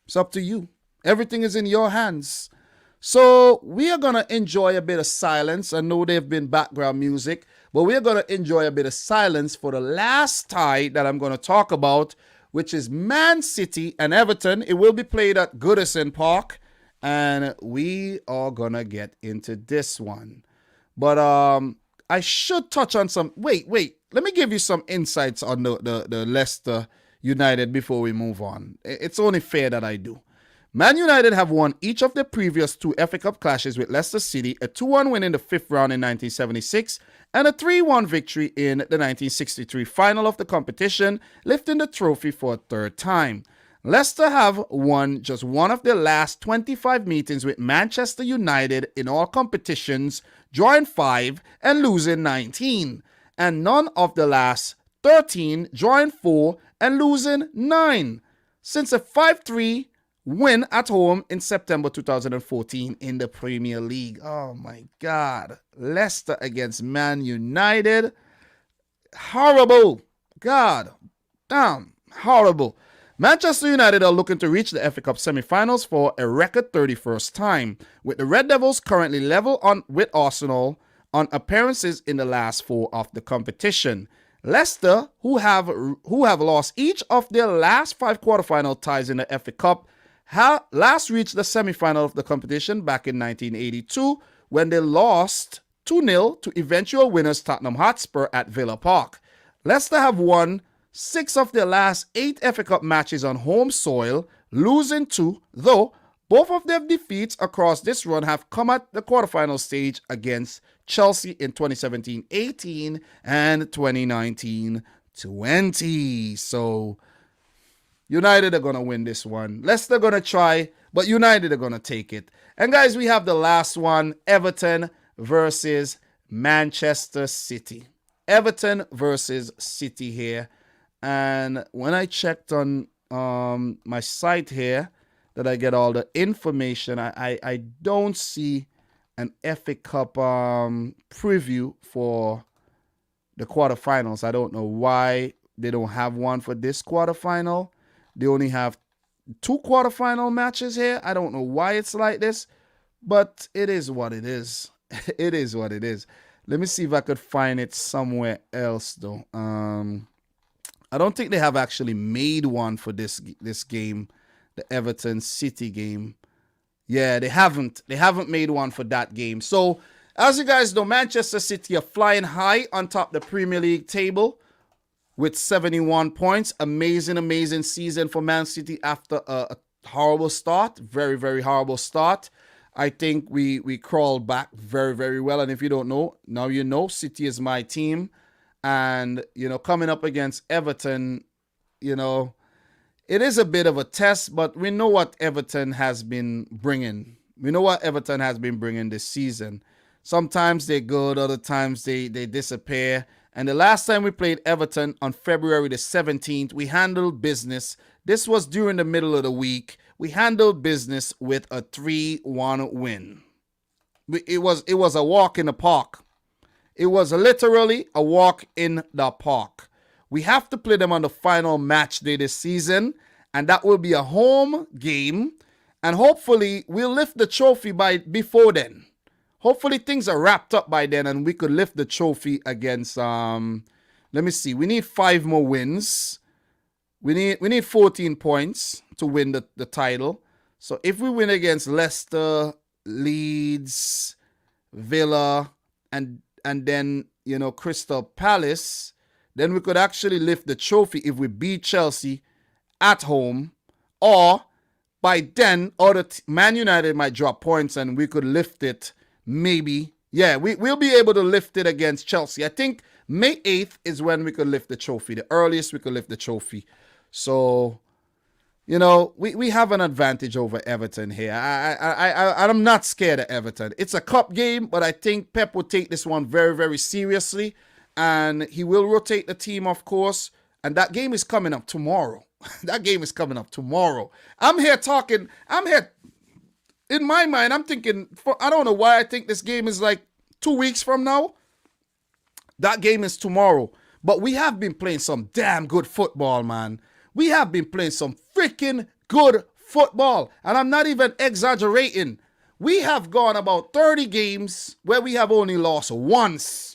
It's up to you. Everything is in your hands. So we are going to enjoy a bit of silence. I know there have been background music, but we're going to enjoy a bit of silence for the last tie that I'm going to talk about, which is Man City and Everton. It will be played at Goodison Park, and we are going to get into this one. But I should touch on some... Wait. Let me give you some insights on the Leicester United before we move on. It's only fair that I do. Man United have won each of their previous 2 FA Cup clashes with Leicester City, a 2-1 win in the 5th round in 1976, and a 3-1 victory in the 1963 final of the competition, lifting the trophy for a 3rd time. Leicester have won just one of their last 25 meetings with Manchester United in all competitions, drawing 5 and losing 19, and none of the last 13, drawing 4 and losing 9, since a 5-3 win at home in September 2014 in the Premier League. Oh my God. Leicester against Man United. Horrible. God damn. Horrible. Manchester United are looking to reach the FA Cup semi-finals for a record 31st time, with the Red Devils currently level on with Arsenal on appearances in the last 4 of the competition. Leicester, who have lost each of their last 5 quarterfinal ties in the FA Cup, last reached the semi-final of the competition back in 1982 when they lost 2-0 to eventual winners Tottenham Hotspur at Villa Park. Leicester have won 6 of their last 8 FA Cup matches on home soil, losing 2, though both of their defeats across this run have come at the quarterfinal stage against Chelsea in 2017-18 and 2019-20. So United are going to win this one. Leicester going to try, but United are going to take it. And guys, we have the last one, Everton versus Manchester City. Everton versus City here. And when I checked on my site here that I get all the information, I don't see an FA Cup preview for the quarterfinals. I don't know why they don't have one for this quarterfinal. They only have 2 quarterfinal matches here. I don't know why it's like this, but it is what it is. It is what it is. Let me see if I could find it somewhere else, though. I don't think they have actually made one for this game, the Everton City game. Yeah, they haven't. They haven't made one for that game. So, as you guys know, Manchester City are flying high on top the Premier League table with 71 points. Amazing, amazing season for Man City after a horrible start. Very, very horrible start. I think we crawled back very, very well. And if you don't know, now you know, City is my team. And, you know, coming up against Everton, you know, it is a bit of a test, but we know what Everton has been bringing. We know what Everton has been bringing this season. Sometimes they're good, other times they disappear. And the last time we played Everton on February the 17th, we handled business. This was during the middle of the week. We handled business with a 3-1 win. It was a walk in the park. It was literally a walk in the park. We have to play them on the final match day this season, and that will be a home game. And hopefully we'll lift the trophy before then. Hopefully things are wrapped up by then and we could lift the trophy against, let me see, we need 5 more wins. We need 14 points to win the title. So if we win against Leicester, Leeds, Villa, and then, you know, Crystal Palace, then we could actually lift the trophy if we beat Chelsea at home, or by then, Man United might drop points and we could lift it maybe. Yeah, we'll be able to lift it against Chelsea. I think May 8th is when we could lift the trophy, the earliest we could lift the trophy. So, you know, we have an advantage over Everton here. I'm not scared of Everton. It's a cup game, but I think Pep will take this one very, very seriously. And he will rotate the team, of course. And that game is coming up tomorrow. That game is coming up tomorrow. I'm here, in my mind, I'm thinking, I don't know why I think this game is like 2 weeks from now. That game is tomorrow. But we have been playing some damn good football, man. We have been playing some freaking good football. And I'm not even exaggerating. We have gone about 30 games where we have only lost once.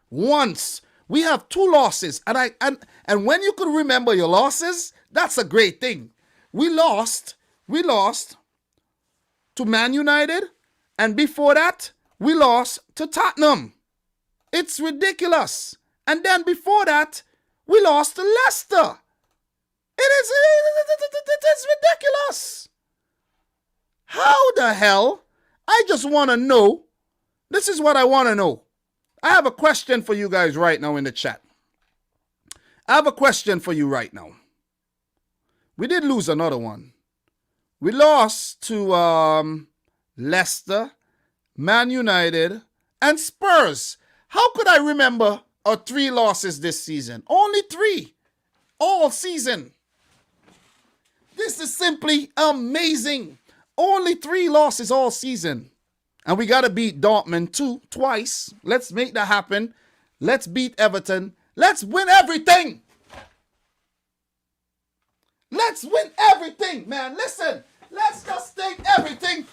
We have 2 losses. And when you could remember your losses, that's a great thing. We lost to Man United. And before that, we lost to Tottenham. It's ridiculous. And then before that, we lost to Leicester. It is ridiculous. How the hell? I just want to know. This is what I want to know. I have a question for you guys right now in the chat. I have a question for you right now. We did lose another one. We lost to Leicester, Man United, and Spurs. How could I remember our 3 losses this season? Only 3. All season. This is simply amazing. Only 3 losses all season. And we got to beat Dortmund twice. Let's make that happen. Let's beat Everton. Let's win everything. Let's win everything, man. Listen, let's just take everything,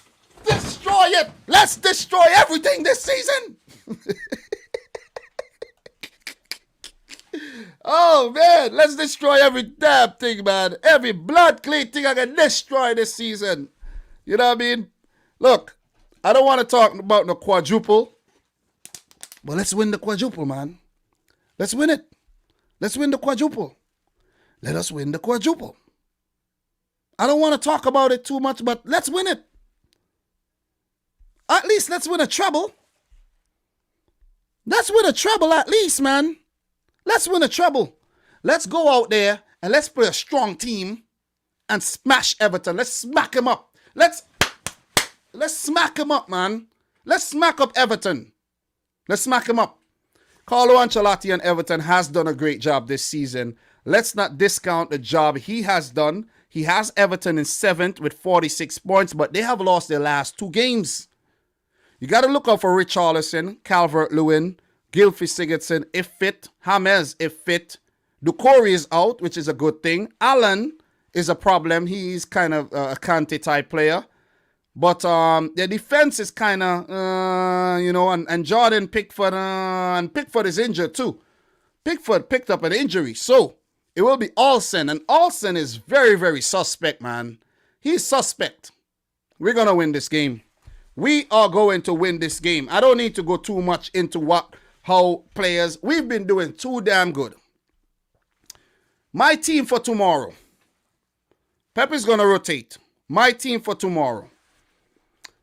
destroy it. Let's destroy everything this season. Oh, man, let's destroy every damn thing, man. Every blood clean thing I can destroy this season. You know what I mean? Look, I don't want to talk about the quadruple, but let's win the quadruple, man. Let's win it. Let's win the quadruple. Let us win the quadruple. I don't want to talk about it too much, but let's win it. At least let's win a treble. Let's win a treble at least, man. Let's win a treble. Let's go out there and let's play a strong team and smash Everton. Let's smack him up. Let's smack him up, man. Let's smack up Everton. Let's smack him up. Carlo Ancelotti and Everton has done a great job this season. Let's not discount the job he has done. He has Everton in 7th with 46 points, but they have lost their last 2 games. You got to look out for Richarlison, Calvert-Lewin, Gylfi Sigurdsson if fit, James if fit. Doucouré is out, which is a good thing. Allen is a problem. He's kind of a Kante type player. But the defense is kind of, and Jordan Pickford, and Pickford is injured too. Pickford picked up an injury. So it will be Olsen. And Olsen is very, very suspect, man. He's suspect. We're going to win this game. We are going to win this game. I don't need to go too much into how players, we've been doing too damn good. My team for tomorrow. Pep is going to rotate. My team for tomorrow.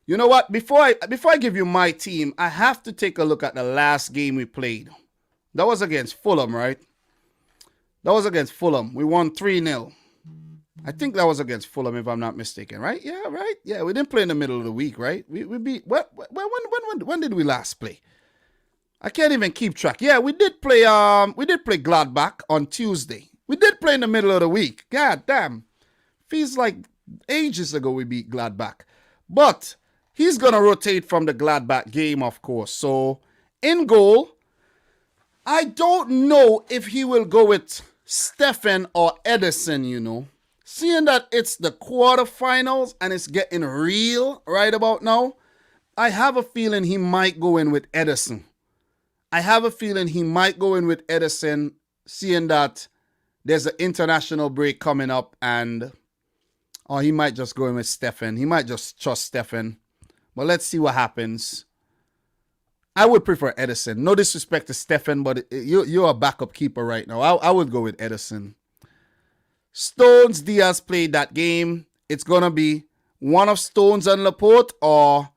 You know what? Before I give you my team, I have to take a look at the last game we played. That was against Fulham, right? That was against Fulham. We won 3-0. I think that was against Fulham, if I'm not mistaken, right? Yeah, right? Yeah, we didn't play in the middle of the week, right? We beat, when did we last play? I can't even keep track. Yeah, we did play Gladbach on Tuesday. We did play in the middle of the week. God damn. Feels like ages ago we beat Gladbach. But he's going to rotate from the Gladbach game, of course. So, in goal, I don't know if he will go with Stefan or Edison, you know. Seeing that it's the quarterfinals and it's getting real right about now, I have a feeling he might go in with Edison. Seeing that there's an international break coming up or he might just go in with Stefan. He might just trust Stefan. But let's see what happens. I would prefer Edison. No disrespect to Stefan, but you're a backup keeper right now. I would go with Edison. Stones, Diaz played that game. It's going to be one of Stones and Laporte or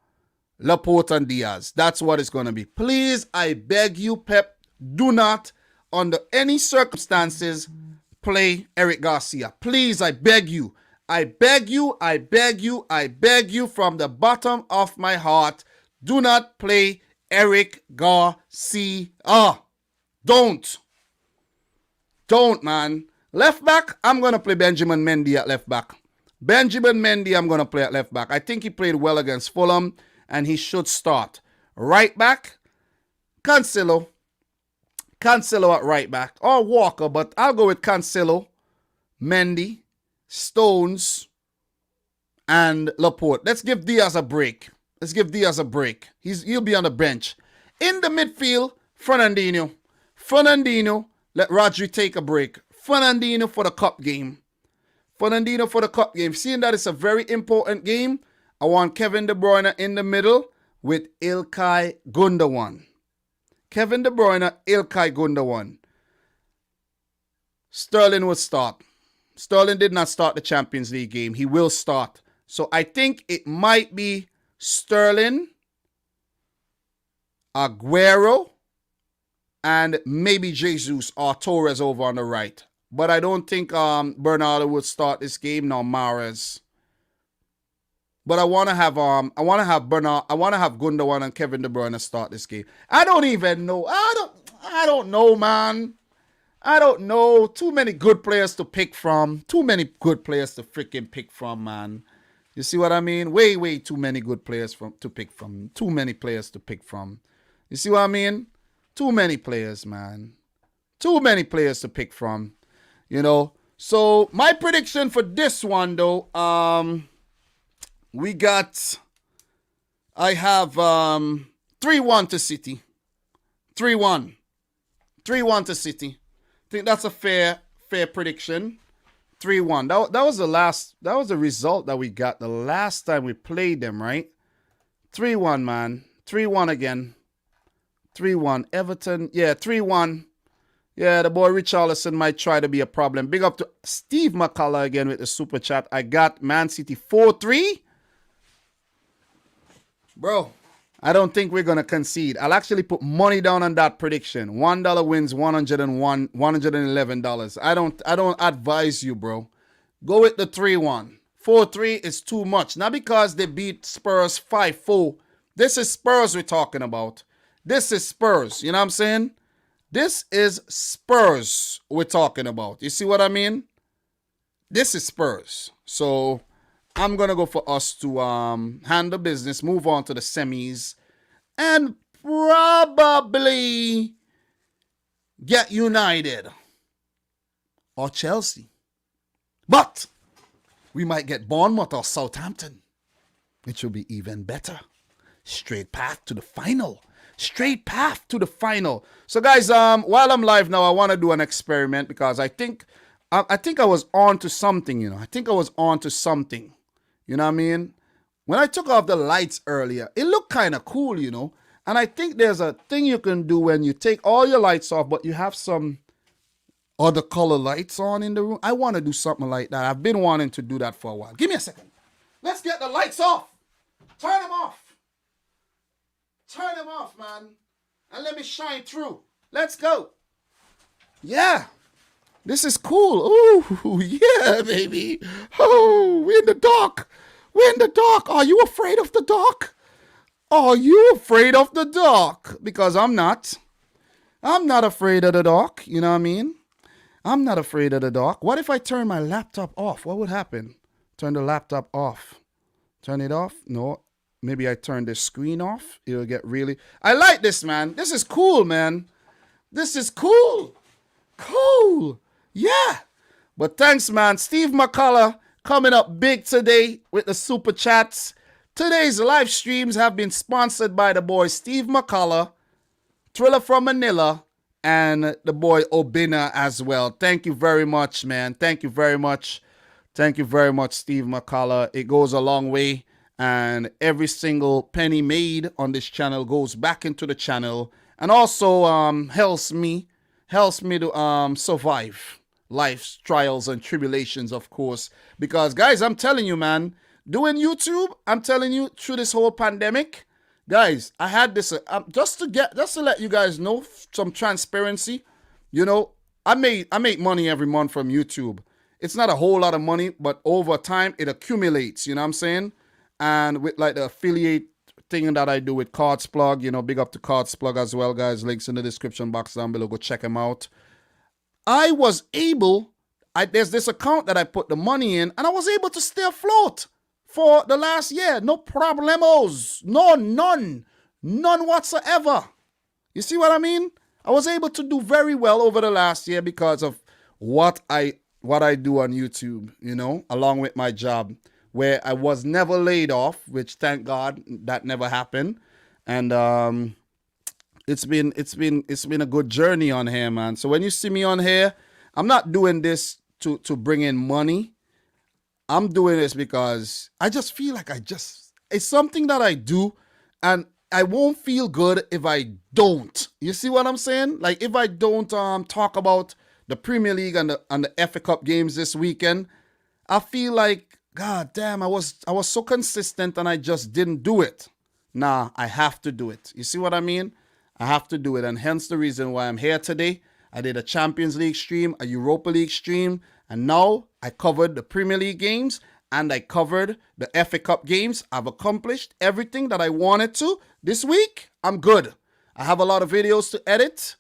Laporte and Diaz. That's what it's going to be. Please, I beg you, Pep, do not, under any circumstances, play Eric Garcia. Please, I beg you. I beg you from the bottom of my heart. Do not play Eric Garcia. Don't, man. Left back, I'm going to play Benjamin Mendy at left back. I'm going to play at left back. I think he played well against Fulham, and he should start. Right back, Cancelo. Cancelo at right back. Or Walker, but I'll go with Cancelo, Mendy, Stones, and Laporte. Let's give Diaz a break. He'll be on the bench. In the midfield, Fernandinho, let Rodri take a break. Fernandinho for the cup game. Seeing that it's a very important game, I want Kevin De Bruyne in the middle with Ilkay Gundogan. Sterling will start. Sterling did not start the Champions League game. He will start. So I think it might be Sterling, Aguero, and maybe Jesus or Torres over on the right. But I don't think Bernardo would start this game, nor Mahrez. But I want to have Gundogan and Kevin De Bruyne start this game. I don't even know. I don't know, man. I don't know. Too many good players to pick from. Too many good players to freaking pick from, man. You see what I mean? Way too many good players to pick from. Too many players to pick from. You see what I mean? Too many players, man. Too many players to pick from. You know, So my prediction for this one though, I have 3-1 to City. 3-1. 3-1 to City. I think that's a fair prediction. 3-1. That was the result that we got the last time we played them, right? 3-1, man. 3-1 again. 3-1. Everton. Yeah, 3-1. Yeah, the boy Richarlison might try to be a problem. Big up to Steve McCullough again with the super chat. I got Man City 4-3. Bro, I don't think we're going to concede. I'll actually put money down on that prediction. $1 wins $111. I don't advise you, bro. Go with the 3-1. 4-3 is too much. Not because they beat Spurs 5-4. This is Spurs we're talking about. This is Spurs. You know what I'm saying? This is Spurs we're talking about. You see what I mean? This is Spurs. So I'm going to go for us to handle business, move on to the semis, and probably get United or Chelsea. But we might get Bournemouth or Southampton, which will be even better. Straight path to the final. Straight path to the final. So guys, while I'm live now, I want to do an experiment because I think I was on to something, you know. I think I was on to something. You know what I mean? When I took off the lights earlier, it looked kind of cool, you know. And I think there's a thing you can do when you take all your lights off, but you have some other color lights on in the room. I want to do something like that. I've been wanting to do that for a while. Give me a second. Let's get the lights off. Turn them off. Turn them off, man. And let me shine through. Let's go. Yeah. This is cool. Ooh, yeah, baby. Oh, we're in the dark. We're in the dark. Are you afraid of the dark? Are you afraid of the dark? Because I'm not. I'm not afraid of the dark. You know what I mean? I'm not afraid of the dark. What if I turn my laptop off? What would happen? Turn the laptop off. Turn it off? No. Maybe I turn the screen off. It'll get really... I like this, man. This is cool, man. This is cool. Cool. Yeah. But thanks, man. Steve McCullough coming up big today with the super chats. Today's live streams have been sponsored by the boy Steve McCullough, Thriller from Manila, and the boy Obina as well. Thank you very much, man. Thank you very much. Thank you very much, Steve McCullough. It goes a long way. And every single penny made on this channel goes back into the channel and also helps me to survive life's trials and tribulations, of course. Because guys, I'm telling you, man, doing YouTube, I'm telling you, through this whole pandemic, guys, I had this just to let you guys know some transparency. You know, I make money every month from YouTube. It's not a whole lot of money, but over time it accumulates. You know what I'm saying? And with like the affiliate thing that I do with Cards Plug, you know, big up to Cards Plug as well, guys. Links in the description box down below. Go check them out. I was able, there's this account that I put the money in, and I was able to stay afloat for the last year. No problemos. No, none. None whatsoever. You see what I mean? I was able to do very well over the last year because of what I do on YouTube, you know, along with my job, where I was never laid off, which thank God that never happened. And it's been a good journey on here, man. So when you see me on here, I'm not doing this to bring in money. I'm doing this because I just feel like it's something that I do, and I won't feel good if I don't. You see what I'm saying? Like if I don't talk about the Premier League and the FA Cup games this weekend, I feel like, God damn, I was so consistent and I just didn't do it. Nah, I have to do it. You see what I mean? I have to do it, and hence the reason why I'm here today. I did a Champions League stream, a Europa League stream, and now I covered the Premier League games and I covered the FA Cup games. I've accomplished everything that I wanted to. This week, I'm good. I have a lot of videos to edit.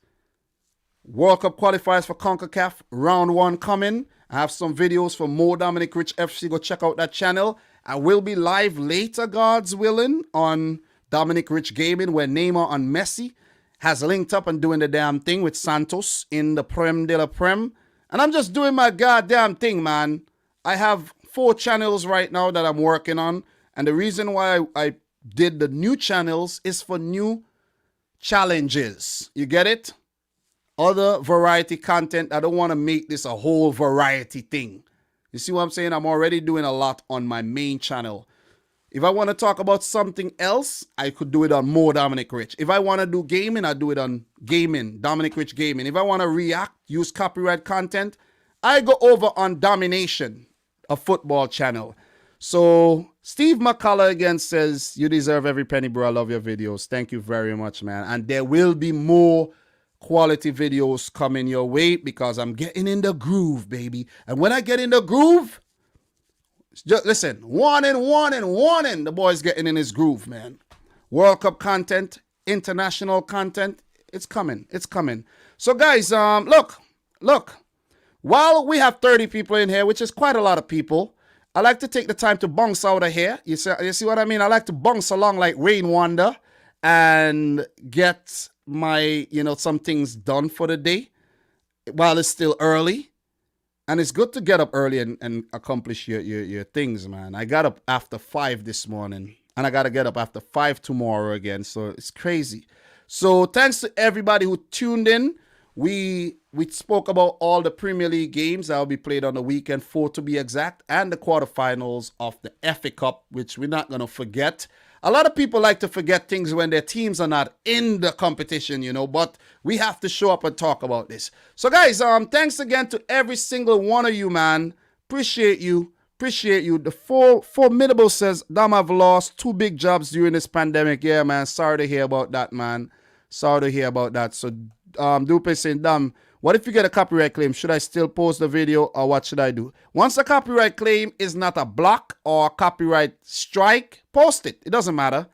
World Cup qualifiers for CONCACAF, round 1 coming. I have some videos for more Dominic Rich FC. Go check out that channel. I will be live later, God's willing, on Dominic Rich Gaming, where Neymar and Messi has linked up and doing the damn thing with Santos in the Prem de la Prem. And I'm just doing my goddamn thing, man. I have 4 channels right now that I'm working on. And the reason why I did the new channels is for new challenges. You get it? Other variety content. I don't want to make this a whole variety thing. You see what I'm saying? I'm already doing a lot on my main channel. If I want to talk about something else, I could do it on More Dominic Rich. If I want to do gaming, I do it on Gaming, Dominic Rich Gaming. If I want to react, use copyright content, I go over on Domination, a football channel. So Steve McCullough again says, you deserve every penny, bro. I love your videos. Thank you very much, man. And there will be more quality videos coming your way because I'm getting in the groove, baby. And when I get in the groove, just listen, warning. The boy's getting in his groove, man. World Cup content, international content, it's coming. So guys, look. While we have 30 people in here, which is quite a lot of people, I like to take the time to bounce out of here. You see what I mean? I like to bounce along like Rain Wonder and get my, some things done for the day while it's still early. And it's good to get up early and accomplish your things, man. I got up after 5 this morning, and I got to get up after 5 tomorrow again. So it's crazy. So thanks to everybody who tuned in. We spoke about all the Premier League games that will be played on the weekend, 4 to be exact, and the quarterfinals of the FA Cup, which we're not going to forget. A lot of people like to forget things when their teams are not in the competition, but we have to show up and talk about this. So guys, thanks again to every single one of you, man. Appreciate you. The Formidable says, Dom, I've lost 2 big jobs during this pandemic. Yeah, man. Sorry to hear about that, man. So Dupe saying, Dom, what if you get a copyright claim? Should I still post the video or what should I do? Once a copyright claim is not a block or a copyright strike, post it. It doesn't matter.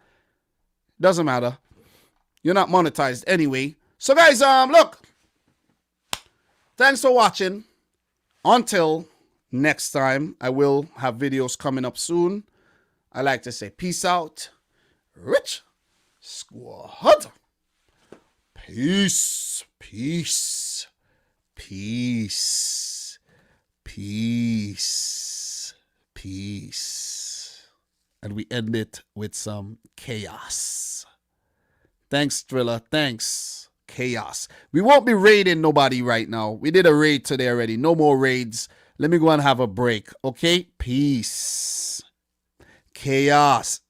You're not monetized anyway. So guys, look. Thanks for watching. Until next time, I will have videos coming up soon. I like to say peace out. Rich Squad. Peace. And we end it with some chaos. Thanks, Thriller. Thanks. Chaos. We won't be raiding nobody right now. We did a raid today already. No more raids. Let me go and have a break. Okay? Peace. Chaos.